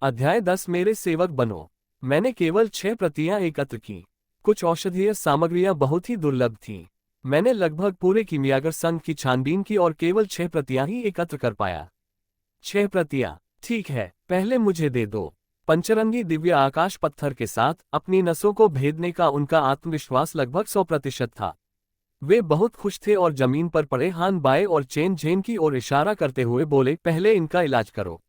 अध्याय 10 मेरे सेवक बनो। मैंने केवल 6 प्रतियां एकत्र की। कुछ औषधीय सामग्रियां बहुत ही दुर्लभ थीं। मैंने लगभग पूरे कीमियागर संघ की छानबीन की और केवल 6 प्रतियां ही एकत्र कर पाया। 6 प्रतियां, ठीक है, पहले मुझे दे दो। पंचरंगी दिव्य आकाश पत्थर के साथ अपनी नसों को भेदने का उनका आत्मविश्वास लगभग 100% था। वे बहुत खुश थे और जमीन पर पड़े हान बाए और चेन झेन की ओर इशारा करते हुए बोले, पहले इनका इलाज करो।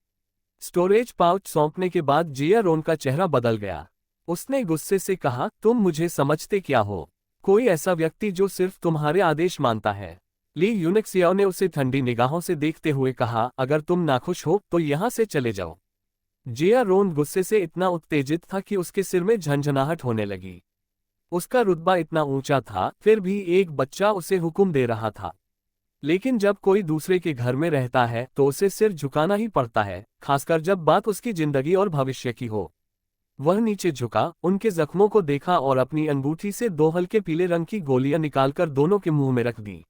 स्टोरेज पाउच सौंपने के बाद जिया रोन का चेहरा बदल गया। उसने गुस्से से कहा, तुम मुझे समझते क्या हो? कोई ऐसा व्यक्ति जो सिर्फ तुम्हारे आदेश मानता है। ली यूनिक्सियाओ ने उसे ठंडी निगाहों से देखते हुए कहा, अगर तुम नाखुश हो तो यहाँ से चले जाओ। जिया रोन गुस्से से इतना उत्तेजित था कि उसके सिर में झंझनाहट होने लगी। उसका रुतबा इतना ऊंचा था, फिर भी एक बच्चा उसे हुक्म दे रहा था। लेकिन जब कोई दूसरे के घर में रहता है तो उसे सिर झुकाना ही पड़ता है, खासकर जब बात उसकी जिंदगी और भविष्य की हो। वह नीचे झुका, उनके जख्मों को देखा और अपनी अंगूठी से 2 हल्के पीले रंग की गोलियां निकालकर दोनों के मुंह में रख दी।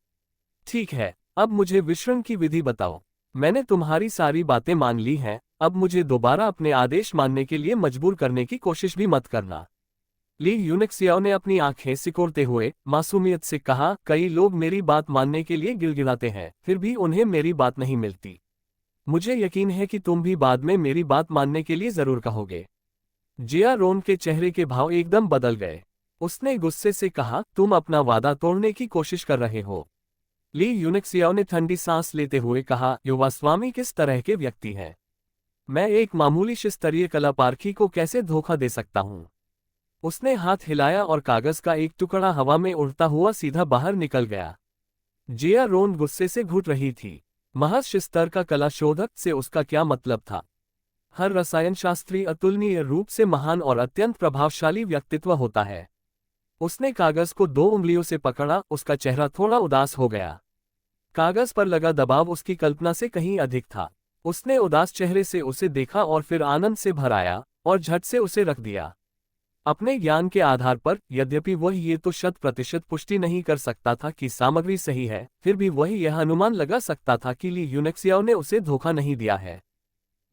ठीक है, अब मुझे विश्रण की विधि बताओ। मैंने तुम्हारी सारी बातें मान ली हैं, अब मुझे दोबारा अपने आदेश मानने के लिए मजबूर करने की कोशिश भी मत करना। ली यूनिक्सियाओ ने अपनी आंखें सिकोड़ते हुए मासूमियत से कहा, कई लोग मेरी बात मानने के लिए गिड़गिड़ाते हैं, फिर भी उन्हें मेरी बात नहीं मिलती। मुझे यकीन है कि तुम भी बाद में मेरी बात मानने के लिए जरूर कहोगे। जिया रोन के चेहरे के भाव एकदम बदल गए। उसने गुस्से से कहा, तुम अपना वादा तोड़ने की कोशिश कर रहे हो। ली यूनिक्सियाओ ने ठंडी सांस लेते हुए कहा, युवा स्वामी किस तरह के व्यक्ति हैं? मैं एक मामूली शिस्तरीय कलापारखी को कैसे धोखा दे सकता हूँ? उसने हाथ हिलाया और कागज का एक टुकड़ा हवा में उड़ता हुआ सीधा बाहर निकल गया। जिया रोन गुस्से से घुट रही थी। महर्षि स्तर का कला शोधक से उसका क्या मतलब था? हर रसायन शास्त्री अतुलनीय रूप से महान और अत्यंत प्रभावशाली व्यक्तित्व होता है। उसने कागज को 2 उंगलियों से पकड़ा, उसका चेहरा थोड़ा उदास हो गया। कागज पर लगा दबाव उसकी कल्पना से कहीं अधिक था। उसने उदास चेहरे से उसे देखा और फिर आनंद से भर आया और झट से उसे रख दिया। अपने ज्ञान के आधार पर, यद्यपि वह ये तो 100% पुष्टि नहीं कर सकता था कि सामग्री सही है, फिर भी वह यह अनुमान लगा सकता था कि ली यूनिक्सियाओ ने उसे धोखा नहीं दिया है।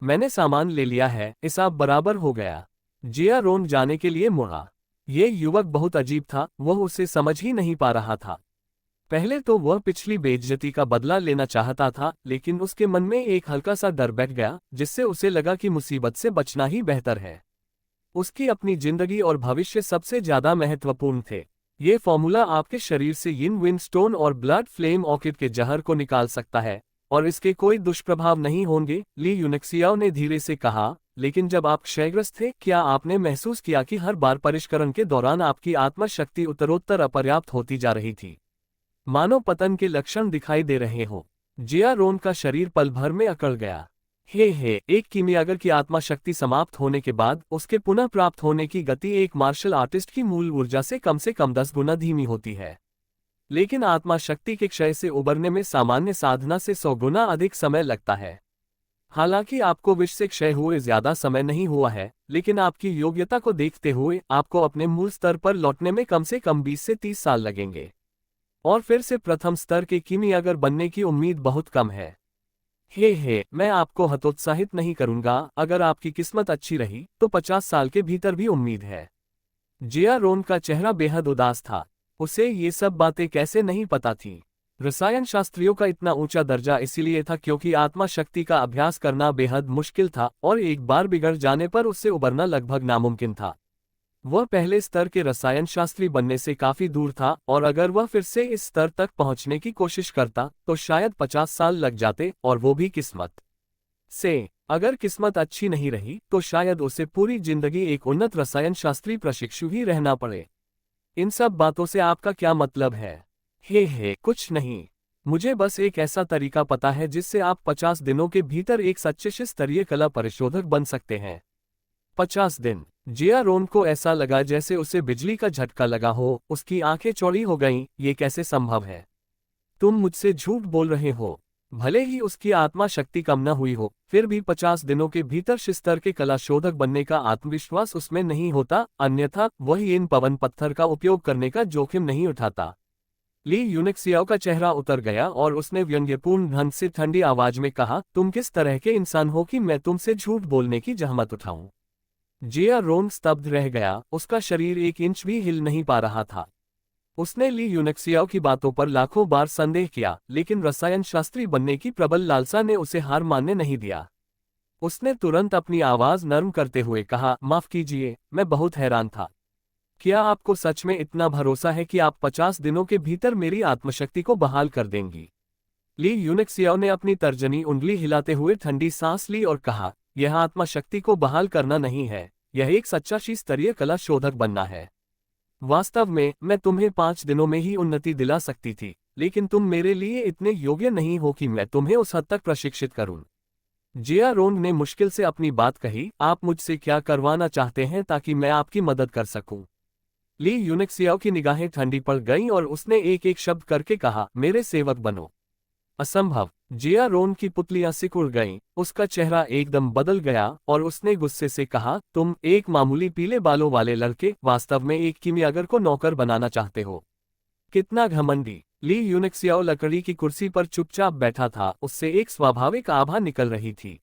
मैंने सामान ले लिया है, हिसाब बराबर हो गया। जिया रोन जाने के लिए मुड़ा। ये युवक बहुत अजीब था, वह उसे समझ ही नहीं पा रहा था। पहले तो वह पिछली बेइज्जती का बदला लेना चाहता था, लेकिन उसके मन में एक हल्का सा डर बैठ गया, जिससे उसे लगा कि मुसीबत से बचना ही बेहतर है। उसकी अपनी जिंदगी और भविष्य सबसे ज्यादा महत्वपूर्ण थे। ये फॉर्मूला आपके शरीर से यिन विंडस्टोन और ब्लड फ्लेम ऑर्किड के जहर को निकाल सकता है, और इसके कोई दुष्प्रभाव नहीं होंगे। ली यूनिक्सियाओ ने धीरे से कहा, लेकिन जब आप क्षयग्रस्त थे, क्या आपने महसूस किया कि हर बार परिष्करण के दौरान आपकी आत्मा शक्ति उत्तरोत्तर अपर्याप्त होती जा रही थी? मानो पतन के लक्षण दिखाई दे रहे हो। जिया रोन का शरीर पल भर में अकड़ गया। हे, एक कीमियागर की आत्मा शक्ति समाप्त होने के बाद उसके पुनः प्राप्त होने की गति एक मार्शल आर्टिस्ट की मूल ऊर्जा से कम 10 गुना धीमी होती है। लेकिन आत्मा शक्ति के क्षय से उबरने में सामान्य साधना से 100 गुना अधिक समय लगता है। हालांकि आपको विष से क्षय हुए ज्यादा समय नहीं हुआ है, लेकिन आपकी योग्यता को देखते हुए आपको अपने मूल स्तर पर लौटने में कम से कम 20 से 30 साल लगेंगे। और फिर से प्रथम स्तर के कीमियागर बनने की उम्मीद बहुत कम है। मैं आपको हतोत्साहित नहीं करूंगा। अगर आपकी किस्मत अच्छी रही तो 50 साल के भीतर भी उम्मीद है। जिया रोन का चेहरा बेहद उदास था। उसे ये सब बातें कैसे नहीं पता थी? रसायन शास्त्रियों का इतना ऊंचा दर्जा इसीलिए था क्योंकि आत्मा शक्ति का अभ्यास करना बेहद मुश्किल था और एक बार बिगड़ जाने पर उससे उबरना लगभग नामुमकिन था। वह पहले स्तर के रसायन शास्त्री बनने से काफी दूर था, और अगर वह फिर से इस स्तर तक पहुंचने की कोशिश करता तो शायद 50 साल लग जाते, और वो भी किस्मत से। अगर किस्मत अच्छी नहीं रही तो शायद उसे पूरी जिंदगी एक उन्नत रसायन शास्त्री प्रशिक्षु ही रहना पड़े। इन सब बातों से आपका क्या मतलब है? कुछ नहीं। मुझे बस एक ऐसा तरीका पता है जिससे आप 50 दिनों के भीतर एक सच्चे स्तरीय कला परिशोधक बन सकते हैं। 50 दिन। जिया रोन को ऐसा लगा जैसे उसे बिजली का झटका लगा हो। उसकी आंखें चौड़ी हो गईं। ये कैसे संभव है? तुम मुझसे झूठ बोल रहे हो। भले ही उसकी आत्मा शक्ति कम न हुई हो, फिर भी 50 दिनों के भीतर स्तर के कला शोधक बनने का आत्मविश्वास उसमें नहीं होता, अन्यथा वह इन पवन पत्थर का उपयोग करने का जोखिम नहीं उठाता। ली यूनिक्सियाओ का चेहरा उतर गया और उसने व्यंग्यपूर्ण ढंग से ठंडी आवाज में कहा, तुम किस तरह के इंसान हो कि मैं तुमसे झूठ बोलने की जहमत उठाऊं। जिया रोन स्तब्ध रह गया, उसका शरीर 1 इंच भी हिल नहीं पा रहा था। उसने ली यूनिक्सियाओ की बातों पर लाखों बार संदेह किया, लेकिन रसायन शास्त्री बनने की प्रबल लालसा ने उसे हार मानने नहीं दिया। उसने तुरंत अपनी आवाज नर्म करते हुए कहा, माफ कीजिए, मैं बहुत हैरान था। क्या आपको सच में इतना भरोसा है कि आप 50 दिनों के भीतर मेरी आत्मशक्ति को बहाल कर देंगी? ली यूनिक्सियाओ ने अपनी तर्जनी उंगली हिलाते हुए ठंडी सांस ली और कहा, यह आत्मशक्ति को बहाल करना नहीं है, यह एक सच्चा स्तरीय कला शोधक बनना है। वास्तव में मैं तुम्हें 5 दिनों में ही उन्नति दिला सकती थी, लेकिन तुम मेरे लिए इतने योग्य नहीं हो कि मैं तुम्हें उस हद तक प्रशिक्षित करूं। जिया रोंग ने मुश्किल से अपनी बात कही, आप मुझसे क्या करवाना चाहते हैं ताकि मैं आपकी मदद कर सकूं? ली यूनिक्सियाओ की निगाहें ठंडी पड़ गईं और उसने एक एक शब्द करके कहा, मेरे सेवक बनो। असंभव। जिया रोन की पुतलियां सिकुड़ गईं, उसका चेहरा एकदम बदल गया और उसने गुस्से से कहा, तुम एक मामूली पीले बालों वाले लड़के वास्तव में एक कीमियागर को नौकर बनाना चाहते हो। कितना घमंडी। ली यूनिक्सियाओ लकड़ी की कुर्सी पर चुपचाप बैठा था, उससे एक स्वाभाविक आभा निकल रही थी।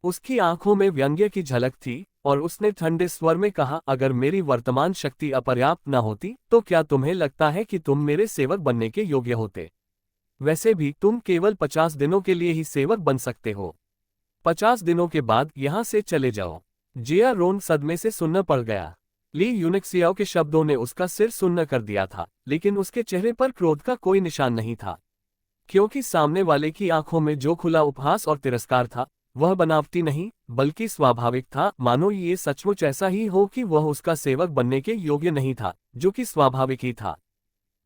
उसकी आंखों में व्यंग्य की झलक थी और उसने ठंडे स्वर में कहा, अगर मेरी वर्तमान शक्ति अपर्याप्त न होती तो क्या तुम्हें लगता है कि तुम मेरे सेवक बनने के योग्य होते? वैसे भी तुम केवल 50 दिनों के लिए ही सेवक बन सकते हो। 50 दिनों के बाद यहां से चले जाओ। जिया रोन सदमे से सुन्न पड़ गया। ली यूनिक्सियाओ के शब्दों ने उसका सिर सुन्न कर दिया था, लेकिन उसके चेहरे पर क्रोध का कोई निशान नहीं था, क्योंकि सामने वाले की आंखों में जो खुला उपहास और तिरस्कार था वह बनावटी नहीं बल्कि स्वाभाविक था, मानो ये सचमुच ऐसा ही हो कि वह उसका सेवक बनने के योग्य नहीं था, जो कि स्वाभाविक ही था।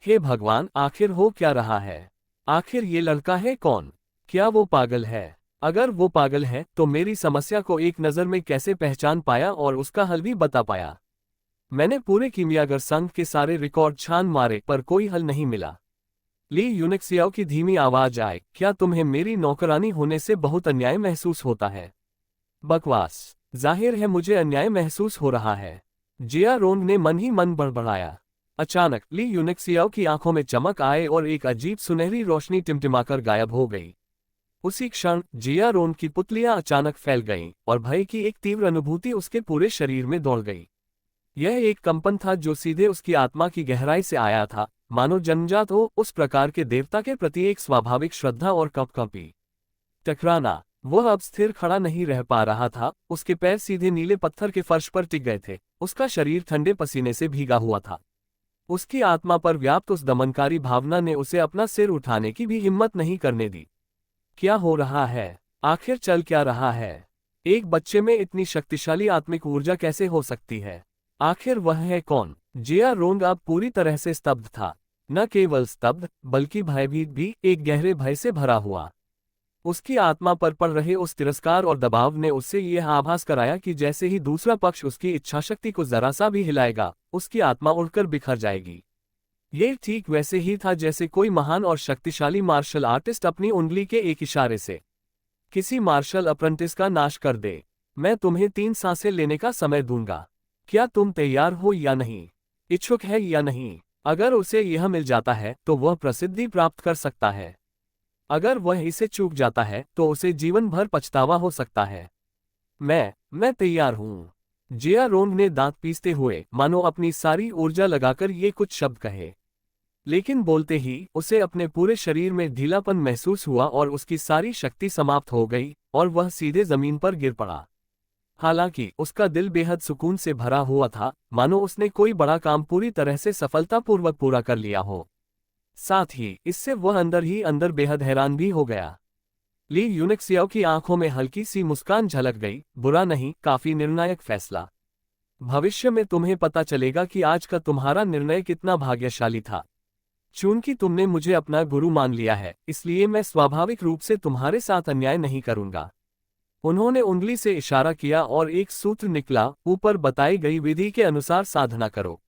हे भगवान, आखिर हो क्या रहा है? आखिर ये लड़का है कौन? क्या वो पागल है? अगर वो पागल है तो मेरी समस्या को एक नज़र में कैसे पहचान पाया और उसका हल भी बता पाया? मैंने पूरे कीमियागर संघ के सारे रिकॉर्ड छान मारे पर कोई हल नहीं मिला। ली यूनिक्सियाओ की धीमी आवाज आए, क्या तुम्हें मेरी नौकरानी होने से बहुत अन्याय महसूस होता है? बकवास। जाहिर है मुझे अन्याय महसूस हो रहा है। जिया रोंग ने मन ही मन बड़बड़ाया। अचानक ली यूनिक्सियाओ की आंखों में चमक आए और एक अजीब सुनहरी रोशनी टिमटिमाकर गायब हो गई। उसी क्षण जिया रोंग की पुतलियां अचानक फैल गईं और भय की एक तीव्र अनुभूति उसके पूरे शरीर में दौड़ गई। यह एक कंपन था जो सीधे उसकी आत्मा की गहराई से आया था, मानो जन्मजात हो उस प्रकार के देवता के प्रति एक स्वाभाविक श्रद्धा और कंपकंपी टकराना। वह अब स्थिर खड़ा नहीं रह पा रहा था, उसके पैर सीधे नीले पत्थर के फर्श पर टिक गए थे, उसका शरीर ठंडे पसीने से भीगा हुआ था। उसकी आत्मा पर व्याप्त उस दमनकारी भावना ने उसे अपना सिर उठाने की भी हिम्मत नहीं करने दी। क्या हो रहा है? आखिर चल क्या रहा है? एक बच्चे में इतनी शक्तिशाली आत्मिक ऊर्जा कैसे हो सकती है? आखिर वह है कौन? जिया रोंग अब पूरी तरह से स्तब्ध था, न केवल स्तब्ध बल्कि भयभीत भी, एक गहरे भय से भरा हुआ। उसकी आत्मा पर पड़ रहे उस तिरस्कार और दबाव ने उससे यह आभास कराया कि जैसे ही दूसरा पक्ष उसकी इच्छाशक्ति को जरा सा भी हिलाएगा, उसकी आत्मा उड़कर बिखर जाएगी। ये ठीक वैसे ही था जैसे कोई महान और शक्तिशाली मार्शल आर्टिस्ट अपनी उंगली के एक इशारे से किसी मार्शल अप्रेंटिस का नाश कर दे। मैं तुम्हें 3 सांसें लेने का समय दूंगा। क्या तुम तैयार हो या नहीं? इच्छुक है या नहीं? अगर उसे यह मिल जाता है तो वह प्रसिद्धि प्राप्त कर सकता है। अगर वह इसे चूक जाता है तो उसे जीवन भर पछतावा हो सकता है। मैं तैयार हूं। जिया रोंग ने दांत पीसते हुए मानो अपनी सारी ऊर्जा लगाकर ये कुछ शब्द कहे, लेकिन बोलते ही उसे अपने पूरे शरीर में ढीलापन महसूस हुआ और उसकी सारी शक्ति समाप्त हो गई और वह सीधे जमीन पर गिर पड़ा। हालांकि उसका दिल बेहद सुकून से भरा हुआ था, मानो उसने कोई बड़ा काम पूरी तरह से सफलतापूर्वक पूरा कर लिया हो। साथ ही इससे वह अंदर ही अंदर बेहद हैरान भी हो गया। ली यूनिक्सियाओ की आंखों में हल्की सी मुस्कान झलक गई, बुरा नहीं, काफी निर्णायक फैसला। भविष्य में तुम्हें पता चलेगा कि आज का तुम्हारा निर्णय कितना भाग्यशाली था। चूंकि तुमने मुझे अपना गुरु मान लिया है, इसलिए मैं स्वाभाविक रूप से तुम्हारे साथ अन्याय नहीं करूंगा। उन्होंने उंगली से इशारा किया और एक सूत्र निकला, ऊपर बताई गई विधि के अनुसार साधना करो।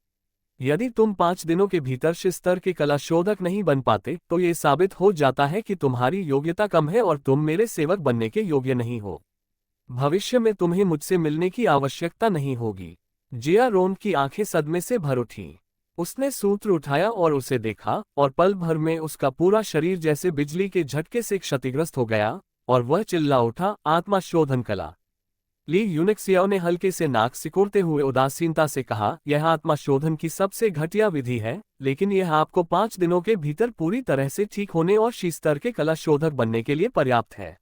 यदि तुम 5 दिनों के भीतर स्तर के कला शोधक नहीं बन पाते तो ये साबित हो जाता है कि तुम्हारी योग्यता कम है और तुम मेरे सेवक बनने के योग्य नहीं हो। भविष्य में तुम्हें मुझसे मिलने की आवश्यकता नहीं होगी। जिया रोंग की आंखें सदमे से भर उठीं। उसने सूत्र उठाया और उसे देखा, और पल भर में उसका पूरा शरीर जैसे बिजली के झटके से क्षतिग्रस्त हो गया, और वह चिल्ला उठा, आत्मा शोधन कला। ली यूनेक्सियाओ ने हल्के से नाक सिकोड़ते हुए उदासीनता से कहा, यह आत्मा शोधन की सबसे घटिया विधि है, लेकिन यह आपको 5 दिनों के भीतर पूरी तरह से ठीक होने और शीस्तर के कला शोधक बनने के लिए पर्याप्त है।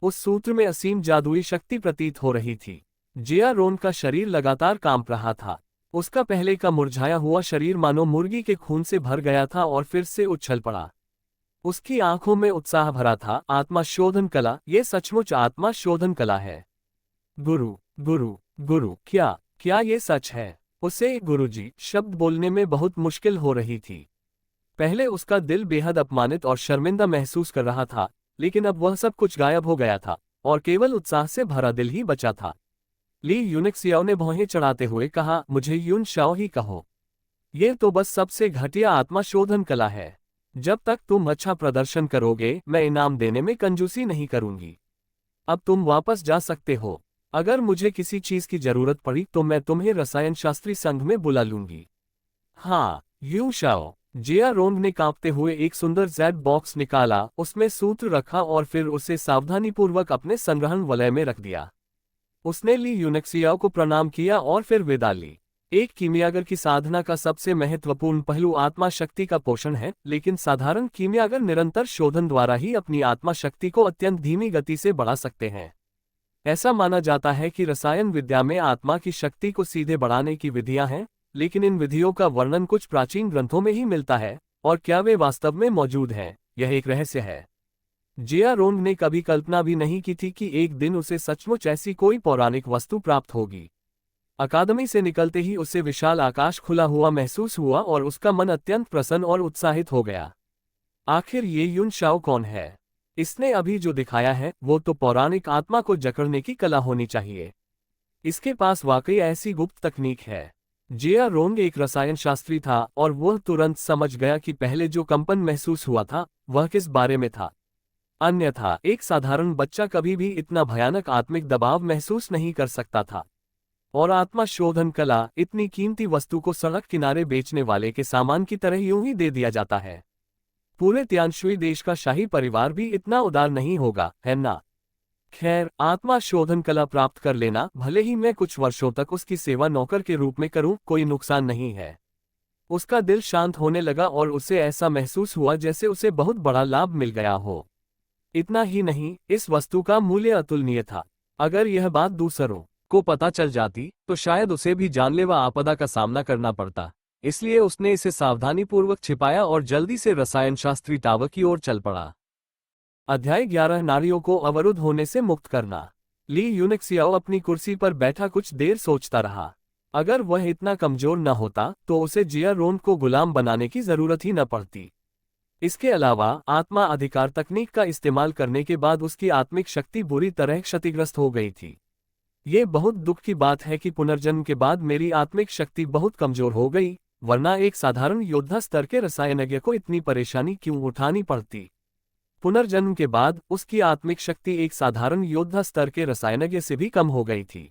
उस सूत्र में असीम जादुई शक्ति प्रतीत हो रही थी। जिया रोन का शरीर लगातार कांप रहा था। उसका पहले का मुरझाया हुआ शरीर मानो मुर्गी के खून से भर गया था और फिर से उछल पड़ा। उसकी आंखों में उत्साह भरा था। आत्मा शोधन कला, ये सचमुच आत्मा शोधन कला है। गुरु, गुरु, गुरु, क्या ये सच है? उसे गुरुजी शब्द बोलने में बहुत मुश्किल हो रही थी। पहले उसका दिल बेहद अपमानित और शर्मिंदा महसूस कर रहा था, लेकिन अब वह सब कुछ गायब हो गया था और केवल उत्साह से भरा दिल ही बचा था। ली यूनेक्सियाओ ने भौहें चढ़ाते हुए कहा, मुझे यून शाओ ही कहो। यह तो बस सबसे घटिया आत्मा शोधन कला है। जब तक तुम अच्छा प्रदर्शन करोगे, मैं इनाम देने में कंजूसी नहीं करूंगी। अब तुम वापस जा सकते हो। अगर मुझे किसी चीज की जरूरत पड़ी तो मैं तुम्हें रसायन शास्त्री संघ में बुला लूंगी। हाँ, यूं शाओ। जिया रोंग ने कांपते हुए एक सुंदर जेड बॉक्स निकाला, उसमें सूत्र रखा और फिर उसे सावधानीपूर्वक अपने संग्रहण वलय में रख दिया। उसने ली यूनेक्सियाओ को प्रणाम किया और फिर विदा ली। एक कीमियागर की साधना का सबसे महत्वपूर्ण पहलू आत्मा शक्ति का पोषण है, लेकिन साधारण कीमियागर निरंतर शोधन द्वारा ही अपनी आत्मा शक्ति को अत्यंत धीमी गति से बढ़ा सकते हैं। ऐसा माना जाता है कि रसायन विद्या में आत्मा की शक्ति को सीधे बढ़ाने की विधियां हैं, लेकिन इन विधियों का वर्णन कुछ प्राचीन ग्रंथों में ही मिलता है, और क्या वे वास्तव में मौजूद हैं, यह एक रहस्य है। जिया रोंग ने कभी कल्पना भी नहीं की थी कि एक दिन उसे सचमुच ऐसी कोई पौराणिक वस्तु प्राप्त होगी। अकादमी से निकलते ही उसे विशाल आकाश खुला हुआ महसूस हुआ और उसका मन अत्यंत प्रसन्न और उत्साहित हो गया। आखिर ये यून शाओ कौन है? इसने अभी जो दिखाया है वो तो पौराणिक आत्मा को जकड़ने की कला होनी चाहिए। इसके पास वाकई ऐसी गुप्त तकनीक है। जिया रोंग एक रसायन शास्त्री था और वह तुरंत समझ गया कि पहले जो कंपन महसूस हुआ था वह किस बारे में था। अन्यथा एक साधारण बच्चा कभी भी इतना भयानक आत्मिक दबाव महसूस नहीं कर सकता था। और आत्मा शोधन कला, इतनी कीमती वस्तु को सड़क किनारे बेचने वाले के सामान की तरह यूं ही दे दिया जाता है। पूरे तियानशुई देश का शाही परिवार भी इतना उदार नहीं होगा, है ना? खैर, आत्मा शोधन कला प्राप्त कर लेना, भले ही मैं कुछ वर्षों तक उसकी सेवा नौकर के रूप में करूं, कोई नुकसान नहीं है। उसका दिल शांत होने लगा और उसे ऐसा महसूस हुआ जैसे उसे बहुत बड़ा लाभ मिल गया हो। इतना ही नहीं, इस वस्तु का मूल्य अतुलनीय था। अगर यह बात दूसरों को पता चल जाती तो शायद उसे भी जानलेवा आपदा का सामना करना पड़ता। इसलिए उसने इसे सावधानीपूर्वक छिपाया और जल्दी से रसायन शास्त्री टावर की ओर चल पड़ा। अध्याय 11, नारियों को अवरुद्ध होने से मुक्त करना। ली यूनेक्सियाओ अपनी कुर्सी पर बैठा कुछ देर सोचता रहा। अगर वह इतना कमजोर न होता तो उसे जिया रोंग को गुलाम बनाने की जरूरत ही न पड़ती। इसके अलावा आत्मा अधिकार तकनीक का इस्तेमाल करने के बाद उसकी आत्मिक शक्ति बुरी तरह क्षतिग्रस्त हो गई थी। ये बहुत दुख की बात है कि पुनर्जन्म के बाद मेरी आत्मिक शक्ति बहुत कमजोर हो गई, वरना एक साधारण योद्धा स्तर के रसायनज्ञ को इतनी परेशानी क्यों उठानी पड़ती। पुनर्जन्म के बाद उसकी आत्मिक शक्ति एक साधारण योद्धा स्तर के रसायनज्ञ से भी कम हो गई थी।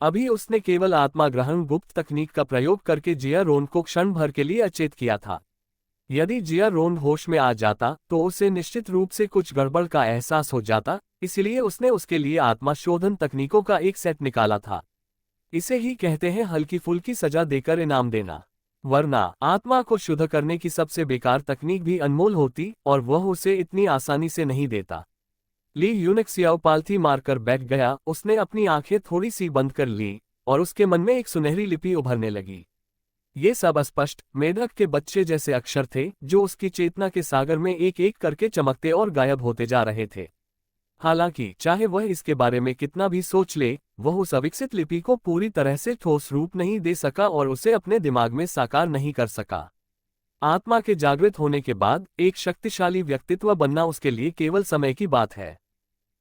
अभी उसने केवल आत्मा ग्रहण गुप्त तकनीक का प्रयोग करके जिया रोंग को क्षण भर के लिए अचेत किया था। यदि जिया रोंग होश में आ जाता तो उसे निश्चित रूप से कुछ गड़बड़ का एहसास हो जाता, इसलिए उसने उसके लिए आत्मा शोधन तकनीकों का एक सेट निकाला था। इसे ही कहते हैं हल्की फुल्की सजा देकर इनाम देना। वरना आत्मा को शुद्ध करने की सबसे बेकार तकनीक भी अनमोल होती और वह उसे इतनी आसानी से नहीं देता। ली यूनेक्सियाओ पालथी मारकर बैठ गया। उसने अपनी आंखें थोड़ी सी बंद कर ली और उसके मन में एक सुनहरी लिपि उभरने लगी। ये सब अस्पष्ट मेढक के बच्चे जैसे अक्षर थे जो उसकी चेतना के सागर में एक एक करके चमकते और गायब होते जा रहे थे। हालांकि चाहे वह इसके बारे में कितना भी सोच ले, वह उस अविकसित लिपि को पूरी तरह से ठोस रूप नहीं दे सका और उसे अपने दिमाग में साकार नहीं कर सका। आत्मा के जागृत होने के बाद एक शक्तिशाली व्यक्तित्व बनना उसके लिए केवल समय की बात है।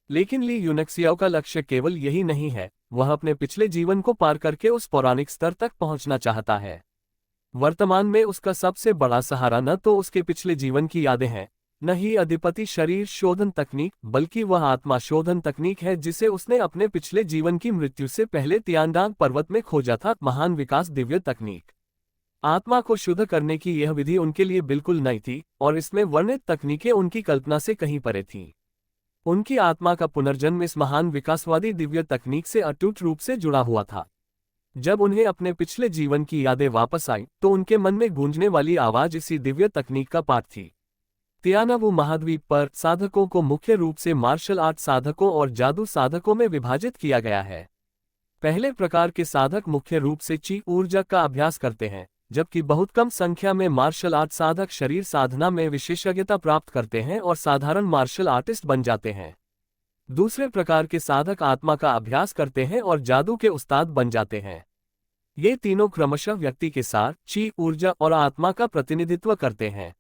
लेकिन ली यूनेक्सियाओ का लक्ष्य केवल यही नहीं है, वह अपने पिछले जीवन को पार करके उस पौराणिक स्तर तक पहुंचना चाहता है। वर्तमान में उसका सबसे बड़ा सहारा न तो उसके पिछले जीवन की यादें हैं, न ही अधिपति शरीर शोधन तकनीक, बल्कि वह आत्मा शोधन तकनीक है जिसे उसने अपने पिछले जीवन की मृत्यु से पहले तियानडांग पर्वत में खोजा था। महान विकास दिव्य तकनीक। आत्मा को शुद्ध करने की यह विधि उनके लिए बिल्कुल नई थी और इसमें वर्णित तकनीकें उनकी कल्पना से कहीं परे थीं। उनकी आत्मा का पुनर्जन्म इस महान विकासवादी दिव्य तकनीक से अटूट रूप से जुड़ा हुआ था। जब उन्हें अपने पिछले जीवन की यादें वापस आई तो उनके मन में गूंजने वाली आवाज इसी दिव्य तकनीक का पाठ थी। तियानावू महाद्वीप पर साधकों को मुख्य रूप से मार्शल आर्ट साधकों और जादू साधकों में विभाजित किया गया है। पहले प्रकार के साधक मुख्य रूप से ची ऊर्जा का अभ्यास करते हैं, जबकि बहुत कम संख्या में मार्शल आर्ट साधक शरीर साधना में विशेषज्ञता प्राप्त करते हैं और साधारण मार्शल आर्टिस्ट बन जाते हैं। दूसरे प्रकार के साधक आत्मा का अभ्यास करते हैं और जादू के उस्ताद बन जाते हैं। ये तीनों क्रमशः व्यक्ति के सार, ची ऊर्जा और आत्मा का प्रतिनिधित्व करते हैं।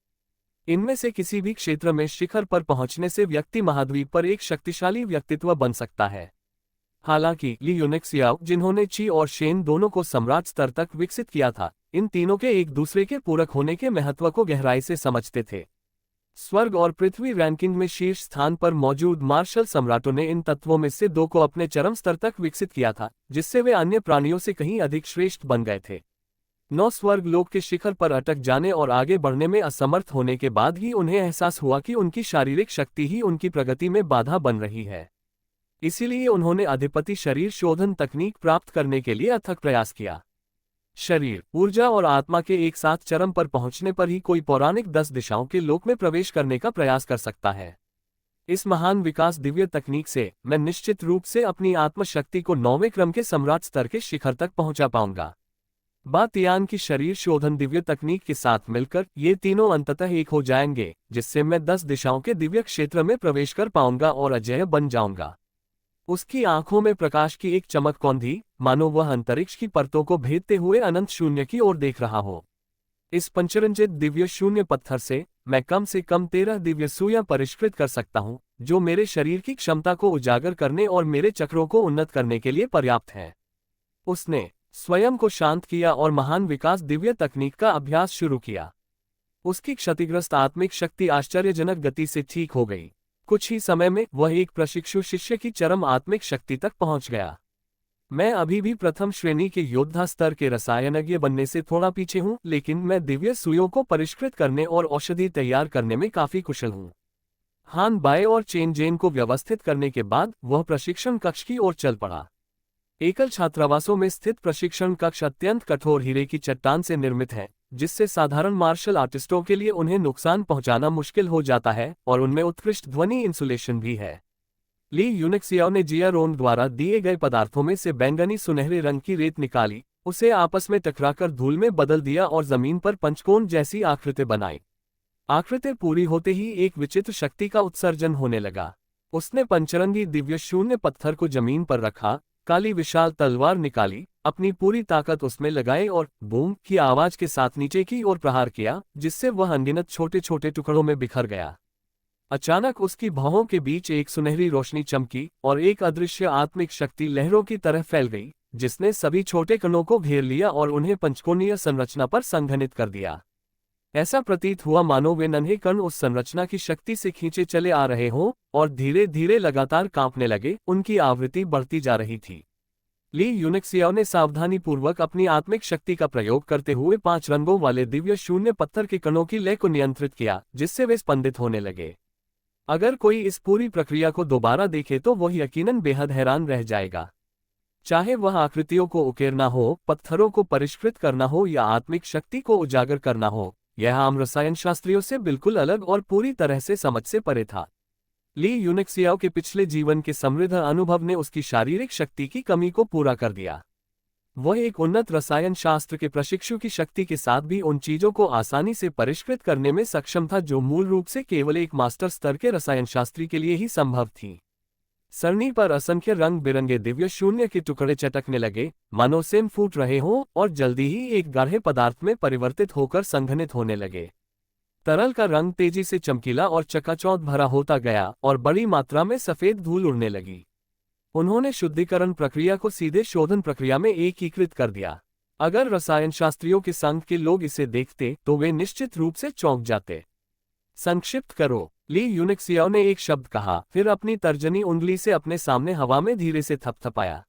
इनमें से किसी भी क्षेत्र में शिखर पर पहुंचने से व्यक्ति महाद्वीप पर एक शक्तिशाली व्यक्तित्व बन सकता है। हालांकि ली यूनिक्सियाओ, जिन्होंने ची और शेन दोनों को सम्राट स्तर तक विकसित किया था, इन तीनों के एक दूसरे के पूरक होने के महत्व को गहराई से समझते थे। स्वर्ग और पृथ्वी रैंकिंग में शीर्ष स्थान पर मौजूद मार्शल सम्राटों ने इन तत्वों में से दो को अपने चरम स्तर तक विकसित किया था, जिससे वे अन्य प्राणियों से कहीं अधिक श्रेष्ठ बन गए थे। 9 स्वर्ग लोक के शिखर पर अटक जाने और आगे बढ़ने में असमर्थ होने के बाद ही उन्हें एहसास हुआ कि उनकी शारीरिक शक्ति ही उनकी प्रगति में बाधा बन रही है। इसीलिए उन्होंने अधिपति शरीर शोधन तकनीक प्राप्त करने के लिए अथक प्रयास किया। शरीर, ऊर्जा और आत्मा के एक साथ चरम पर पहुंचने पर ही कोई पौराणिक 10 दिशाओं के लोक में प्रवेश करने का प्रयास कर सकता है। इस महान विकास दिव्य तकनीक से मैं निश्चित रूप से अपनी आत्मशक्ति को 9वें क्रम के सम्राट स्तर के शिखर तक पहुंचा पाऊंगा। बातियान की शरीर शोधन दिव्य तकनीक के साथ मिलकर ये तीनों अंततः एक हो जाएंगे, जिससे मैं 10 दिशाओं के दिव्य क्षेत्र में प्रवेश कर पाऊंगा और अजेय बन जाऊंगा। उसकी आंखों में प्रकाश की एक चमक कौंधी, मानो वह अंतरिक्ष की परतों को भेदते हुए अनंत शून्य की ओर देख रहा हो। इस पंचरंजित दिव्य शून्य पत्थर से मैं कम 13 दिव्य सुइयां परिष्कृत कर सकता हूं, जो मेरे शरीर की क्षमता को उजागर करने और मेरे चक्रों को उन्नत करने के लिए पर्याप्त है। उसने स्वयं को शांत किया और महान विकास दिव्य तकनीक का अभ्यास शुरू किया। उसकी क्षतिग्रस्त आत्मिक शक्ति आश्चर्यजनक गति से ठीक हो गई। कुछ ही समय में वह एक प्रशिक्षु शिष्य की चरम आत्मिक शक्ति तक पहुंच गया। मैं अभी भी प्रथम श्रेणी के योद्धा स्तर के रसायनज्ञ बनने से थोड़ा पीछे हूं, लेकिन मैं दिव्य सुइयों को परिष्कृत करने और औषधि तैयार करने में काफी कुशल हूं। हान बाय और चेन जेन को व्यवस्थित करने के बाद वह प्रशिक्षण कक्ष की ओर चल पड़ा। एकल छात्रावासों में स्थित प्रशिक्षण कक्ष अत्यंत कठोर हीरे की चट्टान से निर्मित है, जिससे साधारण मार्शल आर्टिस्टों के लिए उन्हें नुकसान पहुंचाना मुश्किल हो जाता है, और उनमें उत्कृष्ट ध्वनि इंसुलेशन भी है। ली यूनिक्सियाओ ने जियारोन द्वारा दिए गए पदार्थों में से बैंगनी सुनहरे रंग की रेत निकाली, उसे आपस में टकराकर धूल में बदल दिया और जमीन पर पंचकोण जैसी आकृति बनाई। आकृति पूरी होते ही एक विचित्र शक्ति का उत्सर्जन होने लगा। उसने पंचरंगी दिव्य शून्य पत्थर को जमीन पर रखा, काली विशाल तलवार निकाली, अपनी पूरी ताकत उसमें लगाई और बूम की आवाज के साथ नीचे की ओर प्रहार किया, जिससे वह अनगिनत छोटे छोटे टुकड़ों में बिखर गया। अचानक उसकी भौहों के बीच एक सुनहरी रोशनी चमकी और एक अदृश्य आत्मिक शक्ति लहरों की तरह फैल गई, जिसने सभी छोटे कणों को घेर लिया और उन्हें पंचकोणीय संरचना पर संघनित कर दिया। ऐसा प्रतीत हुआ मानो वे नन्हे कण उस संरचना की शक्ति से खींचे चले आ रहे हों और धीरे धीरे लगातार कांपने लगे। उनकी आवृत्ति बढ़ती जा रही थी। ली यूनिक्सियाओ ने सावधानीपूर्वक अपनी आत्मिक शक्ति का प्रयोग करते हुए 5 रंगों वाले दिव्य शून्य पत्थर के कणों की लय को नियंत्रित किया, जिससे वे स्पंदित होने लगे। अगर कोई इस पूरी प्रक्रिया को दोबारा देखे तो वह यकीनन बेहद हैरान रह जाएगा। चाहे वह आकृतियों को उकेरना हो, पत्थरों को परिष्कृत करना हो या आत्मिक शक्ति को उजागर करना हो, यह आम रसायन शास्त्रियों से बिल्कुल अलग और पूरी तरह से समझ से परे था। ली यूनिक्सियाओ के पिछले जीवन के समृद्ध अनुभव ने उसकी शारीरिक शक्ति की कमी को पूरा कर दिया। वह एक उन्नत रसायन शास्त्र के प्रशिक्षु की शक्ति के साथ भी उन चीजों को आसानी से परिष्कृत करने में सक्षम था जो मूल रूप से केवल एक मास्टर स्तर के रसायन शास्त्री के लिए ही संभव थी। सरणी पर असंख्य रंग बिरंगे दिव्य शून्य के टुकड़े चटकने लगे, मानो सेम फूट रहे हों, और जल्दी ही एक गाढ़े पदार्थ में परिवर्तित होकर संघनित होने लगे। तरल का रंग तेजी से चमकीला और चकाचौंध भरा होता गया और बड़ी मात्रा में सफेद धूल उड़ने लगी। उन्होंने शुद्धिकरण प्रक्रिया को सीधे शोधन प्रक्रिया में एकीकृत कर दिया। अगर रसायन शास्त्रियों के संघ के लोग इसे देखते तो वे निश्चित रूप से चौंक जाते। संक्षिप्त करो, ली यूनिक्सियाओ ने एक शब्द कहा, फिर अपनी तर्जनी उंगली से अपने सामने हवा में धीरे से थपथपाया।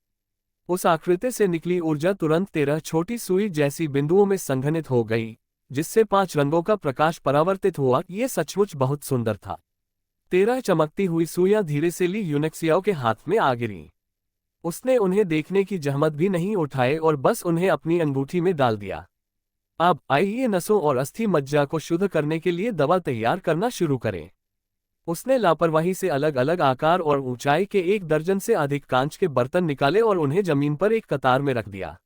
उस आकृति से निकली ऊर्जा तुरंत 13 छोटी सुई जैसी बिंदुओं में संघनित हो गई, जिससे 5 रंगों का प्रकाश परावर्तित हुआ। ये सचमुच बहुत सुंदर था। 13 चमकती हुई सुइयां धीरे से ली यूनिक्सियाओ के हाथ में आ गिरी। उसने उन्हें देखने की जहमत भी नहीं उठाए और बस उन्हें अपनी अंगूठी में डाल दिया। अब आइए नसों और अस्थि मज्जा को शुद्ध करने के लिए दवा तैयार करना शुरू करें। उसने लापरवाही से अलग अलग आकार और ऊंचाई के 1 दर्जन से अधिक कांच के बर्तन निकाले और उन्हें जमीन पर एक कतार में रख दिया।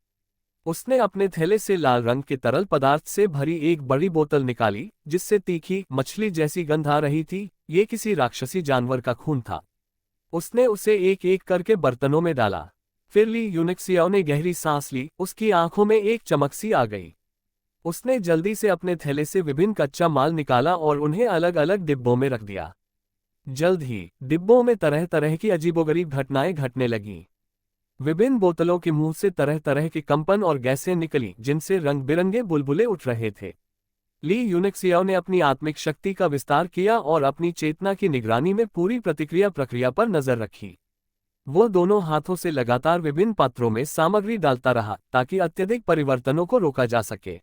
उसने अपने थैले से लाल रंग के तरल पदार्थ से भरी एक बड़ी बोतल निकाली, जिससे तीखी मछली जैसी गंध आ रही थी। ये किसी राक्षसी जानवर का खून था। उसने उसे एक एक करके बर्तनों में डाला। फिर ली यूनिक्सियाओ ने गहरी सांस ली। उसकी आंखों में एक चमक सी आ गई। उसने जल्दी से अपने थैले से विभिन्न कच्चा माल निकाला और उन्हें अलग अलग डिब्बों में रख दिया। जल्द ही डिब्बों में तरह तरह की अजीबोगरीब घटनाएं घटने लगीं। विभिन्न बोतलों के मुंह से तरह तरह के कंपन और गैसें निकलीं, जिनसे रंग बिरंगे बुलबुले उठ रहे थे। ली यूनिक्सियाओ ने अपनी आत्मिक शक्ति का विस्तार किया और अपनी चेतना की निगरानी में पूरी प्रक्रिया पर नजर रखी। वो दोनों हाथों से लगातार विभिन्न पात्रों में सामग्री डालता रहा, ताकि अत्यधिक परिवर्तनों को रोका जा सके।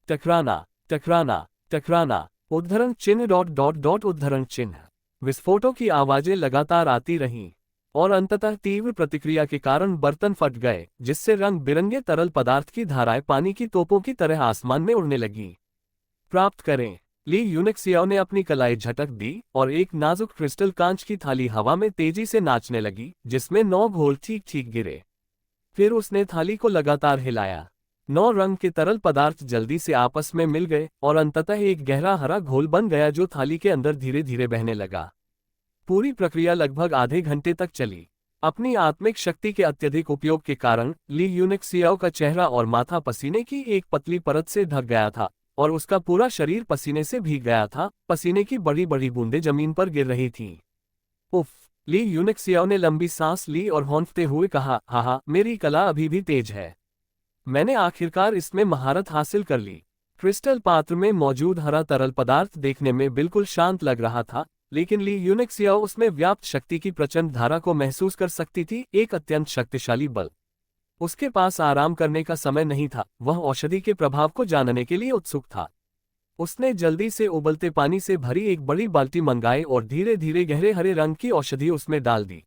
टकराना, टकराना, टकराना, उद्धरण चिन्ह उद्धरण चिन्ह। विस्फोटों की आवाजें लगातार आती रहीं और अंततः तीव्र प्रतिक्रिया के कारण बर्तन फट गए, जिससे रंग बिरंगे तरल पदार्थ की धाराएं पानी की तोपों की तरह आसमान में उड़ने लगीं। प्राप्त करें। ली यूनिक्सियाओ ने अपनी कलाई झटक दी और एक नाजुक क्रिस्टल कांच की थाली हवा में तेजी से नाचने लगी, जिसमें 9 घोल ठीक ठीक गिरे। फिर उसने थाली को लगातार हिलाया। 9 रंग के तरल पदार्थ जल्दी से आपस में मिल गए और अंततः एक गहरा हरा घोल बन गया, जो थाली के अंदर धीरे धीरे बहने लगा। पूरी प्रक्रिया लगभग आधे घंटे तक चली। अपनी आत्मिक शक्ति के अत्यधिक उपयोग के कारण ली यूनिक्सियाओ का चेहरा और माथा पसीने की एक पतली परत से ढक गया था और उसका पूरा शरीर पसीने से भीग गया था। पसीने की बड़ी बड़ी बूंदें जमीन पर गिर रही थीं। उफ! ली यूनिक्सियाओ ने लंबी सांस ली और हौंफते हुए कहा, हाहा, मेरी कला अभी भी तेज है। मैंने आखिरकार इसमें महारत हासिल कर ली। क्रिस्टल पात्र में मौजूद हरा तरल पदार्थ देखने में बिल्कुल शांत लग रहा था, लेकिन ली यूनिक्सियाओ उसमें व्याप्त शक्ति की प्रचंड धारा को महसूस कर सकती थी, एक अत्यंत शक्तिशाली बल। उसके पास आराम करने का समय नहीं था। वह औषधि के प्रभाव को जानने के लिए उत्सुक था। उसने जल्दी से उबलते पानी से भरी एक बड़ी बाल्टी मंगाई और धीरे धीरे गहरे हरे रंग की औषधि उसमें डाल दी।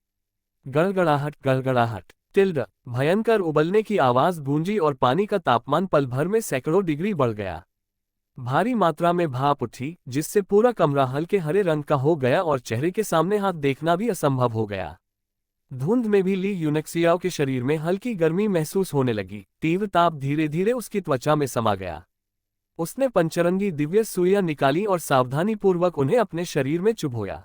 गड़गड़ाहट, गड़गड़ाहट, टिल्ड। भयंकर उबलने की आवाज गूंजी और पानी का तापमान पल भर में सैकड़ों डिग्री बढ़ गया। भारी मात्रा में भाप उठी, जिससे पूरा कमरा हल्के हरे रंग का हो गया और चेहरे के सामने हाथ देखना भी असंभव हो गया। धुंध में भी ली यूनिक्सियाओ के शरीर में हल्की गर्मी महसूस होने लगी। तीव्र ताप धीरे धीरे उसकी त्वचा में समा गया। उसने पंचरंगी दिव्य सुइयां निकाली और सावधानीपूर्वक उन्हें अपने शरीर में चुभोया।